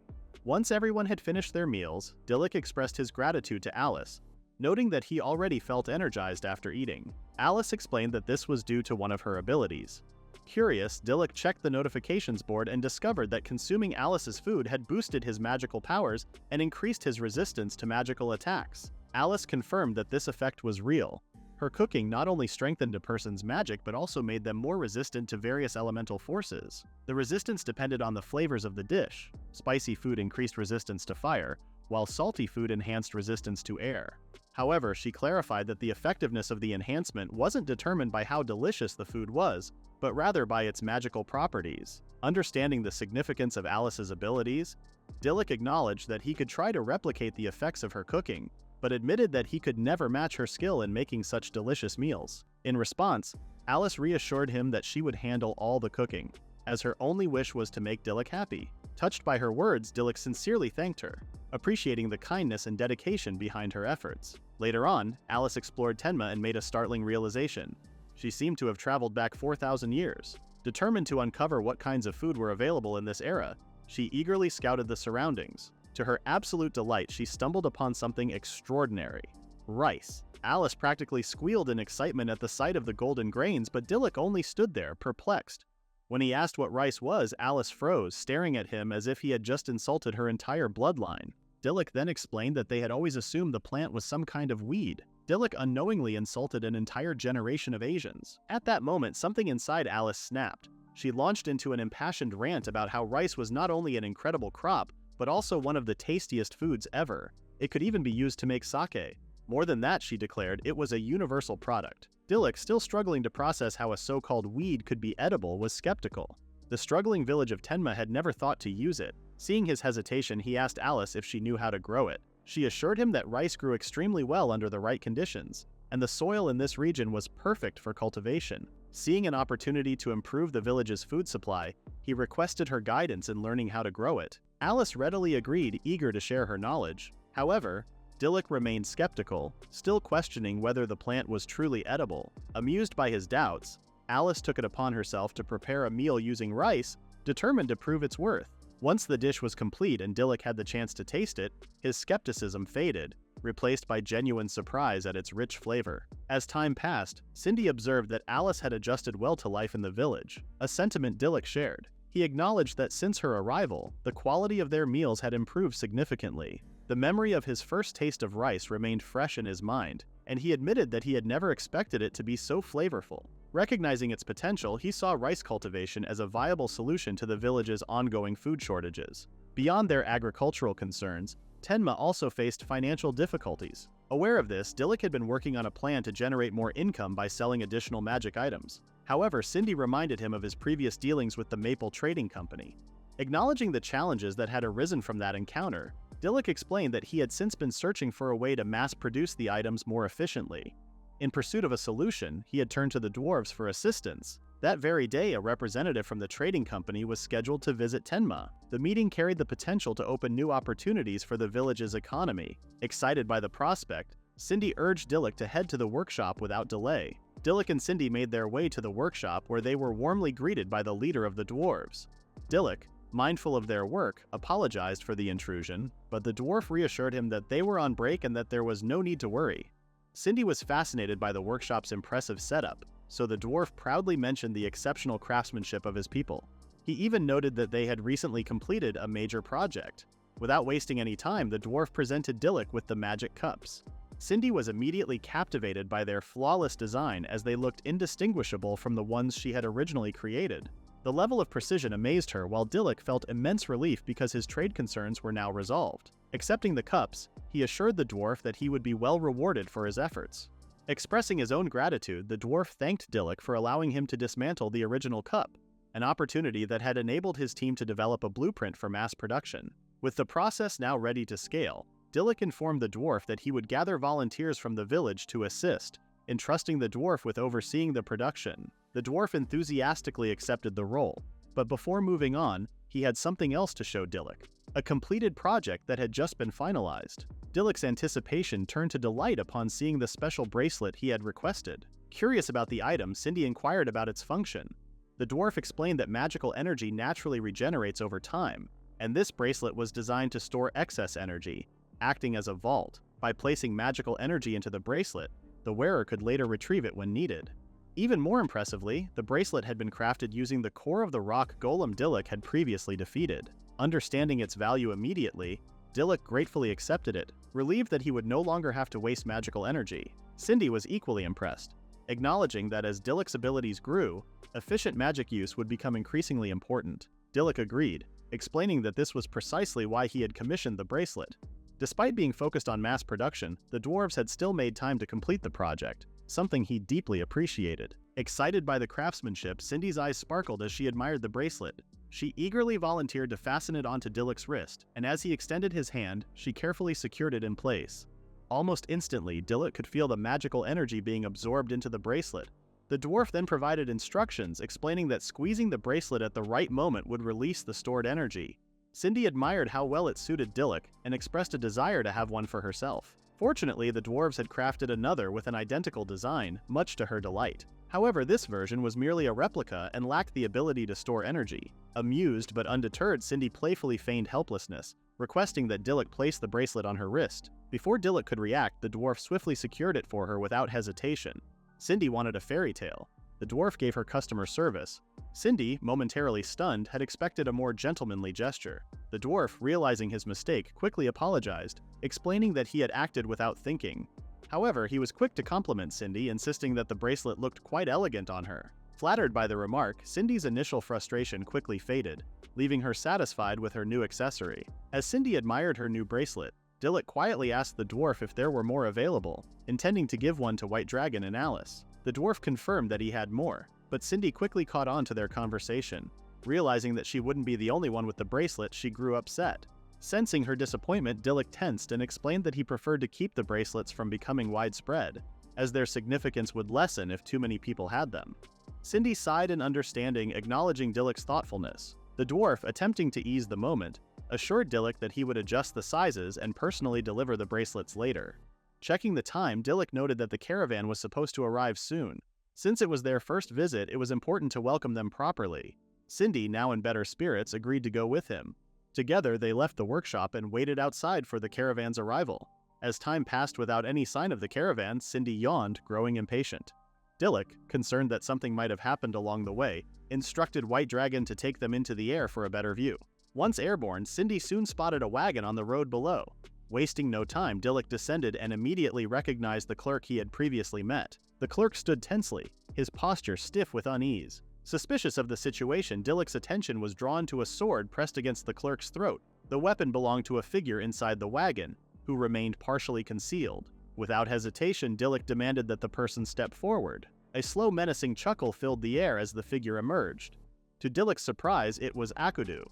Once everyone had finished their meals, Dilluk expressed his gratitude to Alice, noting that he already felt energized after eating. Alice explained that this was due to one of her abilities. Curious, Dilluk checked the notifications board and discovered that consuming Alice's food had boosted his magical powers and increased his resistance to magical attacks. Alice confirmed that this effect was real. Her cooking not only strengthened a person's magic but also made them more resistant to various elemental forces. The resistance depended on the flavors of the dish. Spicy food increased resistance to fire, while salty food enhanced resistance to air. However, she clarified that the effectiveness of the enhancement wasn't determined by how delicious the food was, but rather by its magical properties. Understanding the significance of Alice's abilities, Dilluk acknowledged that he could try to replicate the effects of her cooking, but admitted that he could never match her skill in making such delicious meals. In response, Alice reassured him that she would handle all the cooking, as her only wish was to make Dilluk happy. Touched by her words, Dilluk sincerely thanked her, appreciating the kindness and dedication behind her efforts. Later on, Alice explored Tenma and made a startling realization. She seemed to have traveled back 4,000 years. Determined to uncover what kinds of food were available in this era, She eagerly scouted the surroundings. To her absolute delight, she stumbled upon something extraordinary. Rice. Alice practically squealed in excitement at the sight of the golden grains, but Dilluk only stood there, perplexed. When he asked what rice was, Alice froze, staring at him as if he had just insulted her entire bloodline. Dilluk then explained that they had always assumed the plant was some kind of weed. Dilluk unknowingly insulted an entire generation of Asians. At that moment, something inside Alice snapped. She launched into an impassioned rant about how rice was not only an incredible crop, but also one of the tastiest foods ever. It could even be used to make sake. More than that, she declared, it was a universal product. Dilluk, still struggling to process how a so-called weed could be edible, was skeptical. The struggling village of Tenma had never thought to use it. Seeing his hesitation, he asked Alice if she knew how to grow it. She assured him that rice grew extremely well under the right conditions, and the soil in this region was perfect for cultivation. Seeing an opportunity to improve the village's food supply, he requested her guidance in learning how to grow it. Alice readily agreed, eager to share her knowledge. However, Dilluk remained skeptical, still questioning whether the plant was truly edible. Amused by his doubts, Alice took it upon herself to prepare a meal using rice, determined to prove its worth. Once the dish was complete and Dilluk had the chance to taste it, his skepticism faded, replaced by genuine surprise at its rich flavor. As time passed, Cindy observed that Alice had adjusted well to life in the village, a sentiment Dilluk shared. He acknowledged that since her arrival, the quality of their meals had improved significantly. The memory of his first taste of rice remained fresh in his mind, and he admitted that he had never expected it to be so flavorful. Recognizing its potential, he saw rice cultivation as a viable solution to the village's ongoing food shortages. Beyond their agricultural concerns, Tenma also faced financial difficulties. Aware of this, Dilluk had been working on a plan to generate more income by selling additional magic items. However, Cindy reminded him of his previous dealings with the Maple Trading Company. Acknowledging the challenges that had arisen from that encounter, Dilluk explained that he had since been searching for a way to mass-produce the items more efficiently. In pursuit of a solution, he had turned to the dwarves for assistance. That very day, a representative from the trading company was scheduled to visit Tenma. The meeting carried the potential to open new opportunities for the village's economy. Excited by the prospect, Cindy urged Dilluk to head to the workshop without delay. Dilluk and Cindy made their way to the workshop, where they were warmly greeted by the leader of the dwarves. Dilluk, mindful of their work, apologized for the intrusion, but the dwarf reassured him that they were on break and that there was no need to worry. Cindy was fascinated by the workshop's impressive setup, so the dwarf proudly mentioned the exceptional craftsmanship of his people. He even noted that they had recently completed a major project. Without wasting any time, the dwarf presented Dilluk with the magic cups. Cindy was immediately captivated by their flawless design, as they looked indistinguishable from the ones she had originally created. The level of precision amazed her, while Dilluk felt immense relief because his trade concerns were now resolved. Accepting the cups, he assured the dwarf that he would be well rewarded for his efforts. Expressing his own gratitude, the dwarf thanked Dilluk for allowing him to dismantle the original cup, an opportunity that had enabled his team to develop a blueprint for mass production. With the process now ready to scale, Dilluk informed the dwarf that he would gather volunteers from the village to assist, entrusting the dwarf with overseeing the production. The dwarf enthusiastically accepted the role, but before moving on, he had something else to show Dilluk, a completed project that had just been finalized. Dilluk's anticipation turned to delight upon seeing the special bracelet he had requested. Curious about the item, Cindy inquired about its function. The dwarf explained that magical energy naturally regenerates over time, and this bracelet was designed to store excess energy, acting as a vault. By placing magical energy into the bracelet, the wearer could later retrieve it when needed. Even more impressively, the bracelet had been crafted using the core of the rock golem Dilluk had previously defeated. Understanding its value immediately, Dilluk gratefully accepted it, relieved that he would no longer have to waste magical energy. Cindy was equally impressed, acknowledging that as Dilluk's abilities grew, efficient magic use would become increasingly important. Dilluk agreed, explaining that this was precisely why he had commissioned the bracelet. Despite being focused on mass production, the dwarves had still made time to complete the project, something he deeply appreciated. Excited by the craftsmanship, Cindy's eyes sparkled as she admired the bracelet. She eagerly volunteered to fasten it onto Dilluk's wrist, and as he extended his hand, she carefully secured it in place. Almost instantly, Dilluk could feel the magical energy being absorbed into the bracelet. The dwarf then provided instructions explaining that squeezing the bracelet at the right moment would release the stored energy. Cindy admired how well it suited Dilluk and expressed a desire to have one for herself. Fortunately, the dwarves had crafted another with an identical design, much to her delight. However, this version was merely a replica and lacked the ability to store energy. Amused but undeterred, Cindy playfully feigned helplessness, requesting that Dilluk place the bracelet on her wrist. Before Dilluk could react, the dwarf swiftly secured it for her without hesitation. Cindy wanted a fairy tale. The dwarf gave her customer service. Cindy, momentarily stunned, had expected a more gentlemanly gesture. The dwarf, realizing his mistake, quickly apologized, explaining that he had acted without thinking. However, he was quick to compliment Cindy, insisting that the bracelet looked quite elegant on her. Flattered by the remark, Cindy's initial frustration quickly faded, leaving her satisfied with her new accessory. As Cindy admired her new bracelet, Dilluk quietly asked the dwarf if there were more available, intending to give one to White Dragon and Alice. The dwarf confirmed that he had more, but Cindy quickly caught on to their conversation. Realizing that she wouldn't be the only one with the bracelet, she grew upset. Sensing her disappointment, Dilluk tensed and explained that he preferred to keep the bracelets from becoming widespread, as their significance would lessen if too many people had them. Cindy sighed in understanding, acknowledging Dilluk's thoughtfulness. The dwarf, attempting to ease the moment, assured Dilluk that he would adjust the sizes and personally deliver the bracelets later. Checking the time, Dilluk noted that the caravan was supposed to arrive soon. Since it was their first visit, it was important to welcome them properly. Cindy, now in better spirits, agreed to go with him. Together, they left the workshop and waited outside for the caravan's arrival. As time passed without any sign of the caravan, Cindy yawned, growing impatient. Dilluk, concerned that something might have happened along the way, instructed White Dragon to take them into the air for a better view. Once airborne, Cindy soon spotted a wagon on the road below. Wasting no time, Dilluk descended and immediately recognized the clerk he had previously met. The clerk stood tensely, his posture stiff with unease. Suspicious of the situation, Dilluk's attention was drawn to a sword pressed against the clerk's throat. The weapon belonged to a figure inside the wagon, who remained partially concealed. Without hesitation, Dilluk demanded that the person step forward. A slow, menacing chuckle filled the air as the figure emerged. To Dilluk's surprise, it was Akudo.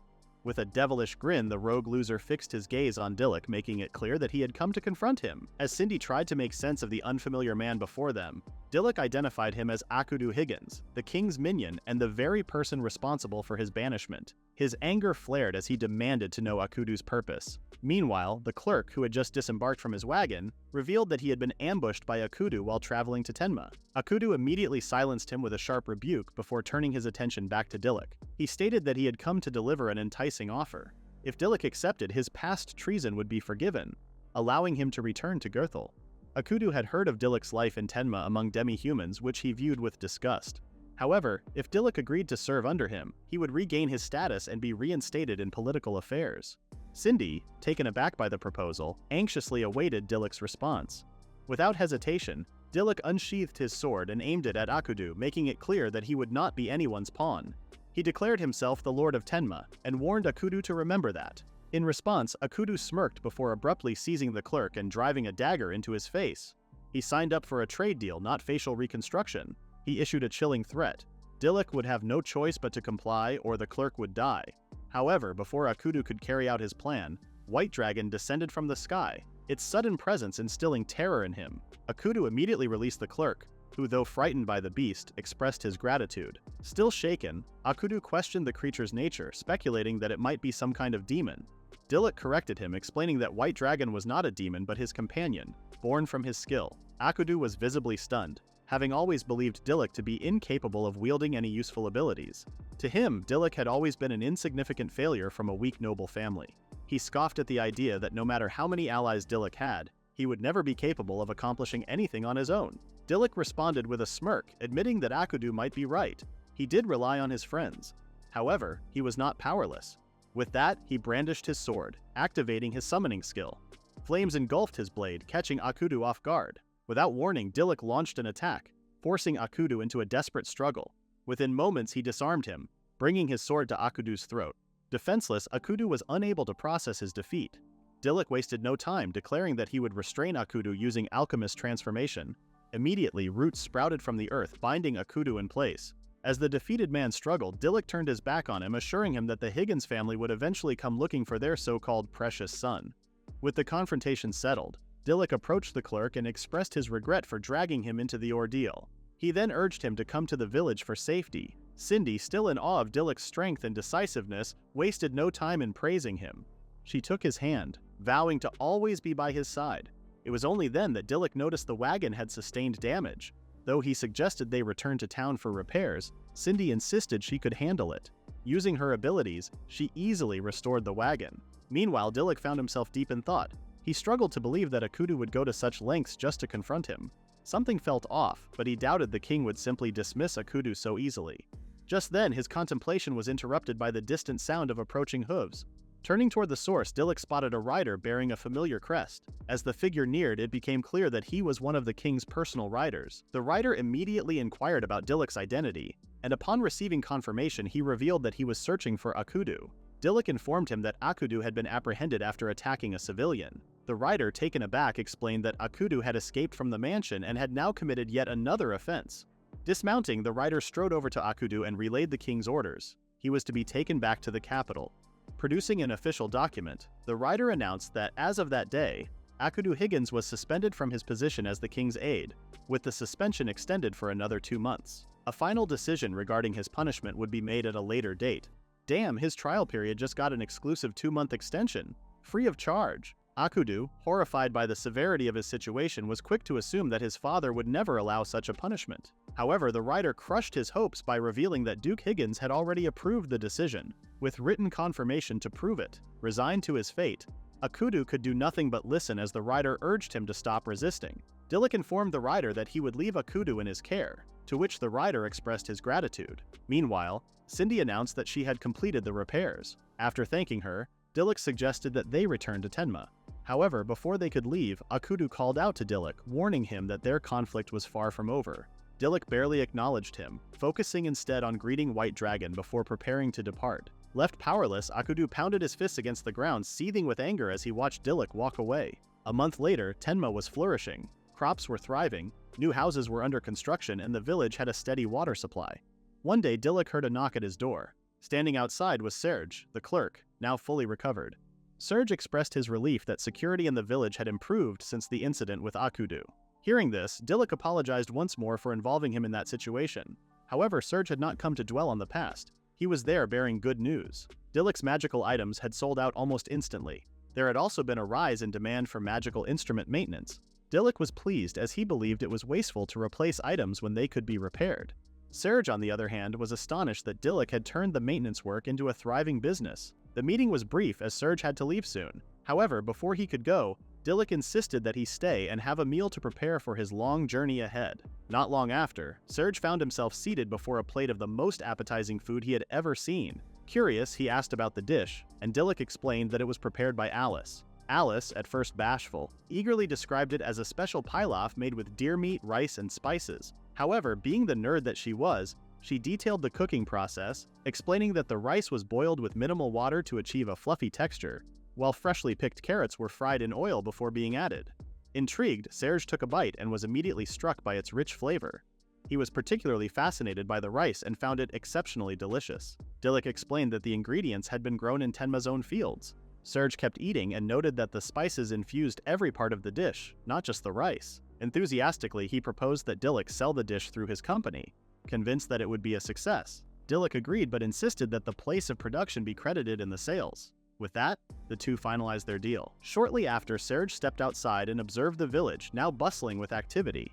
With a devilish grin, the rogue loser fixed his gaze on Dilluk, making it clear that he had come to confront him. As Cindy tried to make sense of the unfamiliar man before them, Dilluk identified him as Akudo Higgins, the king's minion and the very person responsible for his banishment. His anger flared as he demanded to know Akudo's purpose. Meanwhile, the clerk, who had just disembarked from his wagon, revealed that he had been ambushed by Akudo while traveling to Tenma. Akudo immediately silenced him with a sharp rebuke before turning his attention back to Dilluk. He stated that he had come to deliver an enticing offer. If Dilluk accepted, his past treason would be forgiven, allowing him to return to Goethel. Akudo had heard of Dilluk's life in Tenma among demi-humans, which he viewed with disgust. However, if Dilluk agreed to serve under him, he would regain his status and be reinstated in political affairs. Cindy, taken aback by the proposal, anxiously awaited Dilluk's response. Without hesitation, Dilluk unsheathed his sword and aimed it at Akudo, making it clear that he would not be anyone's pawn. He declared himself the Lord of Tenma, and warned Akudo to remember that. In response, Akudo smirked before abruptly seizing the clerk and driving a dagger into his face. He signed up for a trade deal, not facial reconstruction. He issued a chilling threat. Dilluk would have no choice but to comply, or the clerk would die. However, before Akudo could carry out his plan, White Dragon descended from the sky, its sudden presence instilling terror in him. Akudo immediately released the clerk, who, though frightened by the beast, expressed his gratitude. Still shaken, Akudo questioned the creature's nature, speculating that it might be some kind of demon. Dilluk corrected him, explaining that White Dragon was not a demon but his companion, born from his skill. Akudo was visibly stunned, having always believed Dilluk to be incapable of wielding any useful abilities. To him, Dilluk had always been an insignificant failure from a weak noble family. He scoffed at the idea that no matter how many allies Dilluk had, he would never be capable of accomplishing anything on his own. Dilluk responded with a smirk, admitting that Akudo might be right. He did rely on his friends. However, he was not powerless. With that, he brandished his sword, activating his summoning skill. Flames engulfed his blade, catching Akudo off guard. Without warning, Dilluk launched an attack, forcing Akudo into a desperate struggle. Within moments, he disarmed him, bringing his sword to Akudo's throat. Defenseless, Akudo was unable to process his defeat. Dilluk wasted no time, declaring that he would restrain Akudo using alchemist transformation. Immediately, roots sprouted from the earth, binding Akudo in place. As the defeated man struggled, Dilluk turned his back on him, assuring him that the Higgins family would eventually come looking for their so-called precious son. With the confrontation settled, Dilluk approached the clerk and expressed his regret for dragging him into the ordeal. He then urged him to come to the village for safety. Cindy, still in awe of Dilluk's strength and decisiveness, wasted no time in praising him. She took his hand, vowing to always be by his side. It was only then that Dilluk noticed the wagon had sustained damage. Though he suggested they return to town for repairs, Cindy insisted she could handle it. Using her abilities, she easily restored the wagon. Meanwhile, Dilluk found himself deep in thought. He struggled to believe that Akudo would go to such lengths just to confront him. Something felt off, but he doubted the king would simply dismiss Akudo so easily. Just then, his contemplation was interrupted by the distant sound of approaching hooves. Turning toward the source, Dilluk spotted a rider bearing a familiar crest. As the figure neared, it became clear that he was one of the king's personal riders. The rider immediately inquired about Dilluk's identity, and upon receiving confirmation, he revealed that he was searching for Akudo. Dilluk informed him that Akudo had been apprehended after attacking a civilian. The rider, taken aback, explained that Akudo had escaped from the mansion and had now committed yet another offense. Dismounting, the rider strode over to Akudo and relayed the king's orders. He was to be taken back to the capital. Producing an official document, the rider announced that as of that day, Akudo Higgins was suspended from his position as the king's aide, with the suspension extended for another 2 months. A final decision regarding his punishment would be made at a later date. Damn, his trial period just got an exclusive 2-month extension, free of charge. Akudo, horrified by the severity of his situation, was quick to assume that his father would never allow such a punishment. However, the rider crushed his hopes by revealing that Duke Higgins had already approved the decision, with written confirmation to prove it. Resigned to his fate, Akudo could do nothing but listen as the rider urged him to stop resisting. Dilluk informed the rider that he would leave Akudo in his care, to which the rider expressed his gratitude. Meanwhile, Cindy announced that she had completed the repairs. After thanking her, Dilluk suggested that they return to Tenma. However, before they could leave, Akudo called out to Dilluk, warning him that their conflict was far from over. Dilluk barely acknowledged him, focusing instead on greeting White Dragon before preparing to depart. Left powerless, Akudo pounded his fists against the ground, seething with anger as he watched Dilluk walk away. A month later, Tenma was flourishing. Crops were thriving, new houses were under construction, and the village had a steady water supply. One day, Dilluk heard a knock at his door. Standing outside was Serge, the clerk, now fully recovered. Serge expressed his relief that security in the village had improved since the incident with Akudo. Hearing this, Dilluk apologized once more for involving him in that situation. However, Serge had not come to dwell on the past. He was there bearing good news. Dilluk's magical items had sold out almost instantly. There had also been a rise in demand for magical instrument maintenance. Dilluk was pleased as he believed it was wasteful to replace items when they could be repaired. Serge, on the other hand, was astonished that Dilluk had turned the maintenance work into a thriving business. The meeting was brief as Serge had to leave soon. However, before he could go, Dilluk insisted that he stay and have a meal to prepare for his long journey ahead. Not long after, Serge found himself seated before a plate of the most appetizing food he had ever seen. Curious, he asked about the dish, and Dilluk explained that it was prepared by Alice. Alice, at first bashful, eagerly described it as a special pilaf made with deer meat, rice, and spices. However, being the nerd that she was, she detailed the cooking process, explaining that the rice was boiled with minimal water to achieve a fluffy texture, while freshly picked carrots were fried in oil before being added. Intrigued, Serge took a bite and was immediately struck by its rich flavor. He was particularly fascinated by the rice and found it exceptionally delicious. Dilluk explained that the ingredients had been grown in Tenma's own fields. Serge kept eating and noted that the spices infused every part of the dish, not just the rice. Enthusiastically, he proposed that Dilluk sell the dish through his company. Convinced that it would be a success, Dilluk agreed but insisted that the place of production be credited in the sales. With that, the two finalized their deal. Shortly after, Serge stepped outside and observed the village, now bustling with activity.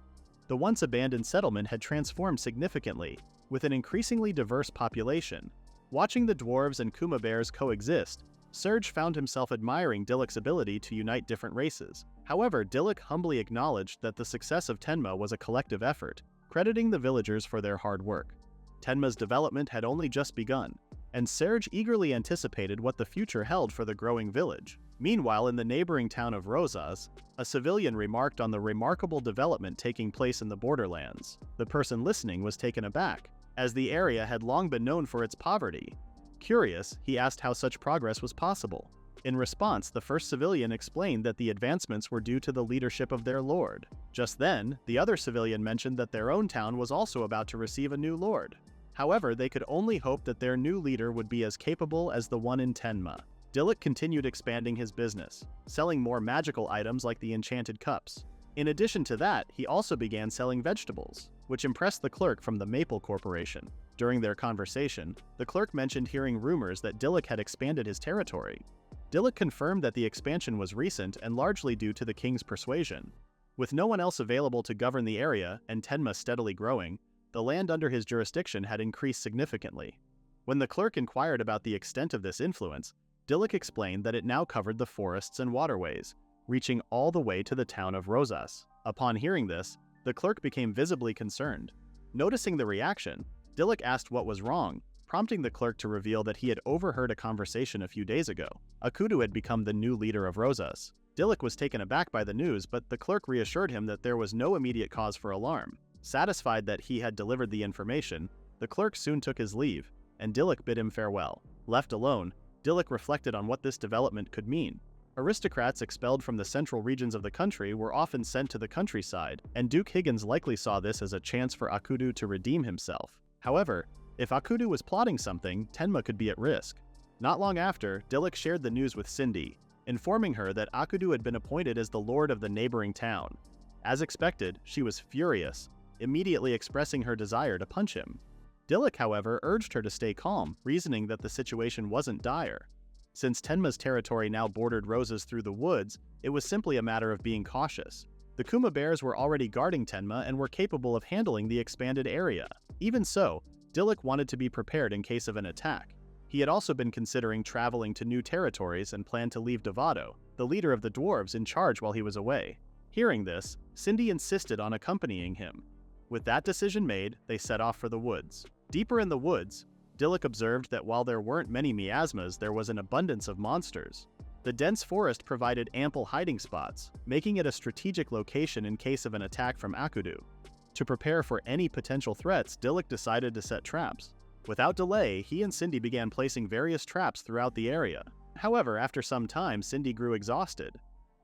The once abandoned settlement had transformed significantly, with an increasingly diverse population. Watching the dwarves and Kuma bears coexist, Serge found himself admiring Dilluk's ability to unite different races. However, Dilluk humbly acknowledged that the success of Tenma was a collective effort, crediting the villagers for their hard work. Tenma's development had only just begun, and Serge eagerly anticipated what the future held for the growing village. Meanwhile, in the neighboring town of Rosas, a civilian remarked on the remarkable development taking place in the borderlands. The person listening was taken aback, as the area had long been known for its poverty. Curious, he asked how such progress was possible. In response, the first civilian explained that the advancements were due to the leadership of their lord. Just then, the other civilian mentioned that their own town was also about to receive a new lord. However, they could only hope that their new leader would be as capable as the one in Tenma. Dilluk continued expanding his business, selling more magical items like the enchanted cups. In addition to that, he also began selling vegetables, which impressed the clerk from the Maple Corporation. During their conversation, the clerk mentioned hearing rumors that Dilluk had expanded his territory. Dilluk confirmed that the expansion was recent and largely due to the king's persuasion. With no one else available to govern the area and Tenma steadily growing, the land under his jurisdiction had increased significantly. When the clerk inquired about the extent of this influence, Dilluk explained that it now covered the forests and waterways, reaching all the way to the town of Rosas. Upon hearing this, the clerk became visibly concerned. Noticing the reaction, Dilluk asked what was wrong, prompting the clerk to reveal that he had overheard a conversation a few days ago. Akudo had become the new leader of Rosas. Dilluk was taken aback by the news, but the clerk reassured him that there was no immediate cause for alarm. Satisfied that he had delivered the information, the clerk soon took his leave, and Dilluk bid him farewell. Left alone, Dilluk reflected on what this development could mean. Aristocrats expelled from the central regions of the country were often sent to the countryside, and Duke Higgins likely saw this as a chance for Akudo to redeem himself. However, if Akudo was plotting something, Tenma could be at risk. Not long after, Dilluk shared the news with Cindy, informing her that Akudo had been appointed as the lord of the neighboring town. As expected, she was furious, immediately expressing her desire to punch him. Dilluk, however, urged her to stay calm, reasoning that the situation wasn't dire. Since Tenma's territory now bordered Rosas through the woods, it was simply a matter of being cautious. The Kuma bears were already guarding Tenma and were capable of handling the expanded area. Even so, Dilluk wanted to be prepared in case of an attack. He had also been considering traveling to new territories and planned to leave Devado, the leader of the dwarves, in charge while he was away. Hearing this, Cindy insisted on accompanying him. With that decision made, they set off for the woods. Deeper in the woods, Dilluk observed that while there weren't many miasmas, there was an abundance of monsters. The dense forest provided ample hiding spots, making it a strategic location in case of an attack from Akudo. To prepare for any potential threats, Dilluk decided to set traps. Without delay, he and Cindy began placing various traps throughout the area. However, after some time, Cindy grew exhausted.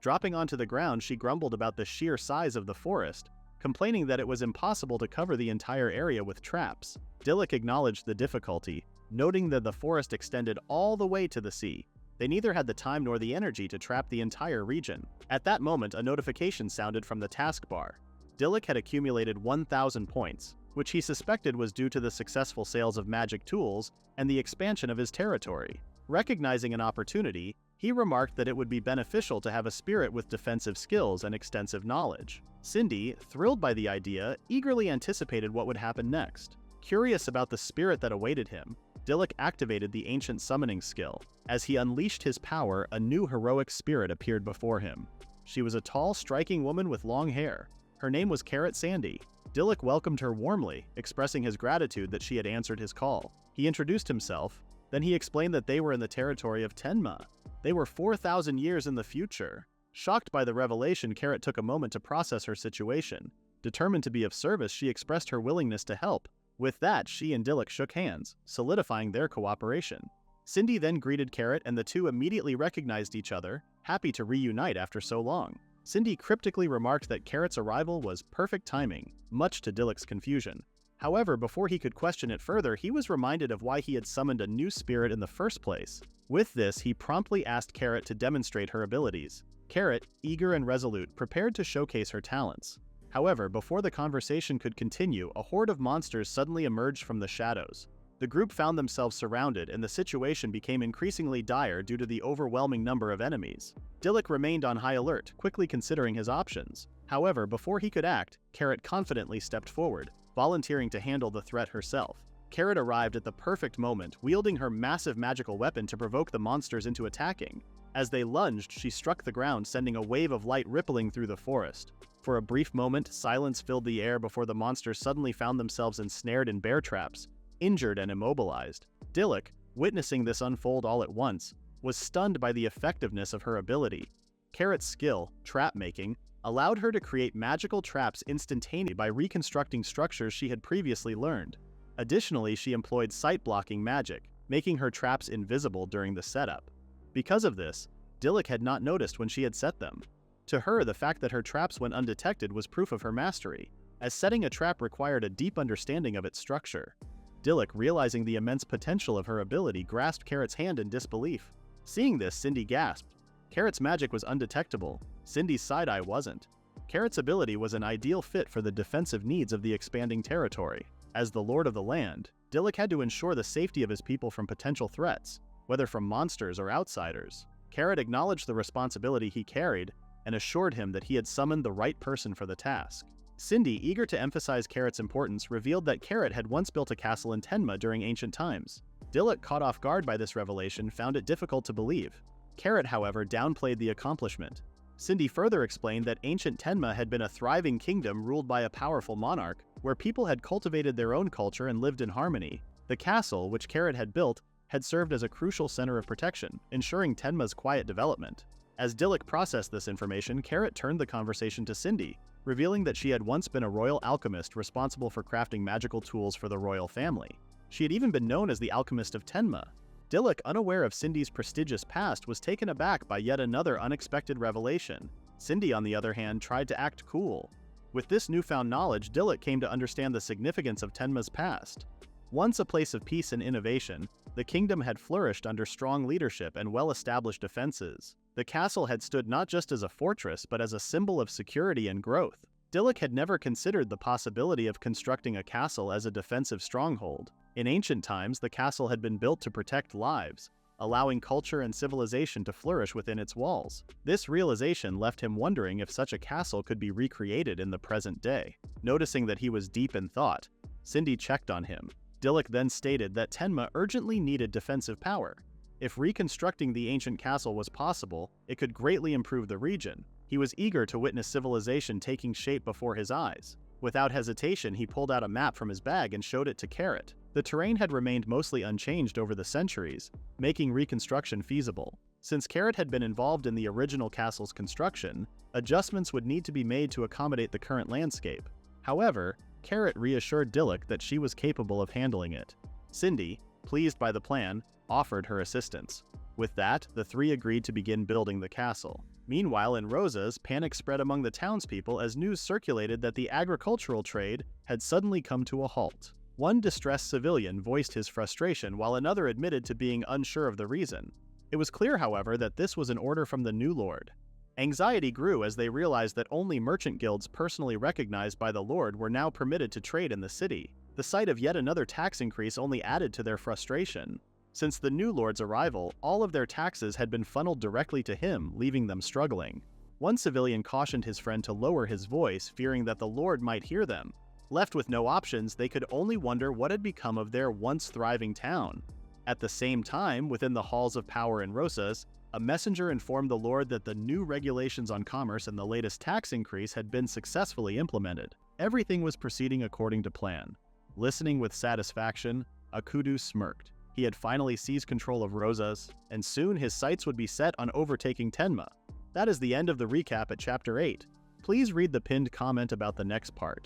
Dropping onto the ground, she grumbled about the sheer size of the forest, complaining that it was impossible to cover the entire area with traps. Dilluk acknowledged the difficulty, noting that the forest extended all the way to the sea. They neither had the time nor the energy to trap the entire region. At that moment, a notification sounded from the taskbar. Dilluk had accumulated 1,000 points, which he suspected was due to the successful sales of magic tools and the expansion of his territory. Recognizing an opportunity, he remarked that it would be beneficial to have a spirit with defensive skills and extensive knowledge. Cindy, thrilled by the idea, eagerly anticipated what would happen next. Curious about the spirit that awaited him, Dilluk activated the ancient summoning skill. As he unleashed his power, a new heroic spirit appeared before him. She was a tall, striking woman with long hair. Her name was Carrot Sandy. Dilluk welcomed her warmly, expressing his gratitude that she had answered his call. He introduced himself, then he explained that they were in the territory of Tenma. They were 4,000 years in the future. Shocked by the revelation, Carrot took a moment to process her situation. Determined to be of service, she expressed her willingness to help. With that, she and Dilluk shook hands, solidifying their cooperation. Cindy then greeted Carrot and the two immediately recognized each other, happy to reunite after so long. Cindy cryptically remarked that Carrot's arrival was perfect timing, much to Dilluk's confusion. However, before he could question it further, he was reminded of why he had summoned a new spirit in the first place. With this, he promptly asked Carrot to demonstrate her abilities. Carrot, eager and resolute, prepared to showcase her talents. However, before the conversation could continue, a horde of monsters suddenly emerged from the shadows. The group found themselves surrounded, and the situation became increasingly dire due to the overwhelming number of enemies. Dilluk remained on high alert, quickly considering his options. However, before he could act, Carrot confidently stepped forward, volunteering to handle the threat herself. Carrot arrived at the perfect moment, wielding her massive magical weapon to provoke the monsters into attacking. As they lunged, she struck the ground, sending a wave of light rippling through the forest. For a brief moment, silence filled the air before the monsters suddenly found themselves ensnared in bear traps, injured and immobilized. Dilluk, witnessing this unfold all at once, was stunned by the effectiveness of her ability. Carrot's skill, trap making, allowed her to create magical traps instantaneously by reconstructing structures she had previously learned. Additionally, she employed sight-blocking magic, making her traps invisible during the setup. Because of this, Dilluk had not noticed when she had set them. To her, the fact that her traps went undetected was proof of her mastery, as setting a trap required a deep understanding of its structure. Dilluk, realizing the immense potential of her ability, grasped Carrot's hand in disbelief. Seeing this, Cindy gasped. Carrot's magic was undetectable. Cindy's side-eye wasn't. Carrot's ability was an ideal fit for the defensive needs of the expanding territory. As the lord of the land, Dilluk had to ensure the safety of his people from potential threats, whether from monsters or outsiders. Carrot acknowledged the responsibility he carried, and assured him that he had summoned the right person for the task. Cindy, eager to emphasize Carrot's importance, revealed that Carrot had once built a castle in Tenma during ancient times. Dilluk, caught off guard by this revelation, found it difficult to believe. Carrot, however, downplayed the accomplishment. Cindy further explained that ancient Tenma had been a thriving kingdom ruled by a powerful monarch, where people had cultivated their own culture and lived in harmony. The castle, which Carrot had built, had served as a crucial center of protection, ensuring Tenma's quiet development. As Dilluk processed this information, Carrot turned the conversation to Cindy, revealing that she had once been a royal alchemist responsible for crafting magical tools for the royal family. She had even been known as the alchemist of Tenma. Dilluk, unaware of Cindy's prestigious past, was taken aback by yet another unexpected revelation. Cindy, on the other hand, tried to act cool. With this newfound knowledge, Dilluk came to understand the significance of Tenma's past. Once a place of peace and innovation, the kingdom had flourished under strong leadership and well-established defenses. The castle had stood not just as a fortress, but as a symbol of security and growth. Dilluk had never considered the possibility of constructing a castle as a defensive stronghold. In ancient times, the castle had been built to protect lives, allowing culture and civilization to flourish within its walls. This realization left him wondering if such a castle could be recreated in the present day. Noticing that he was deep in thought, Cindy checked on him. Dilluk then stated that Tenma urgently needed defensive power. If reconstructing the ancient castle was possible, it could greatly improve the region. He was eager to witness civilization taking shape before his eyes. Without hesitation, he pulled out a map from his bag and showed it to Carrot. The terrain had remained mostly unchanged over the centuries, making reconstruction feasible. Since Carrot had been involved in the original castle's construction, adjustments would need to be made to accommodate the current landscape. However, Carrot reassured Dilluk that she was capable of handling it. Cindy, pleased by the plan, offered her assistance. With that, the three agreed to begin building the castle. Meanwhile, in Rosas, panic spread among the townspeople as news circulated that the agricultural trade had suddenly come to a halt. One distressed civilian voiced his frustration while another admitted to being unsure of the reason. It was clear, however, that this was an order from the new lord. Anxiety grew as they realized that only merchant guilds personally recognized by the lord were now permitted to trade in the city. The sight of yet another tax increase only added to their frustration. Since the new lord's arrival, all of their taxes had been funneled directly to him, leaving them struggling. One civilian cautioned his friend to lower his voice, fearing that the lord might hear them. Left with no options, they could only wonder what had become of their once thriving town. At the same time, within the halls of power in Rosas, a messenger informed the lord that the new regulations on commerce and the latest tax increase had been successfully implemented. Everything was proceeding according to plan. Listening with satisfaction, Akudo smirked. He had finally seized control of Rosas, and soon his sights would be set on overtaking Tenma. That is the end of the recap at Chapter 8. Please read the pinned comment about the next part.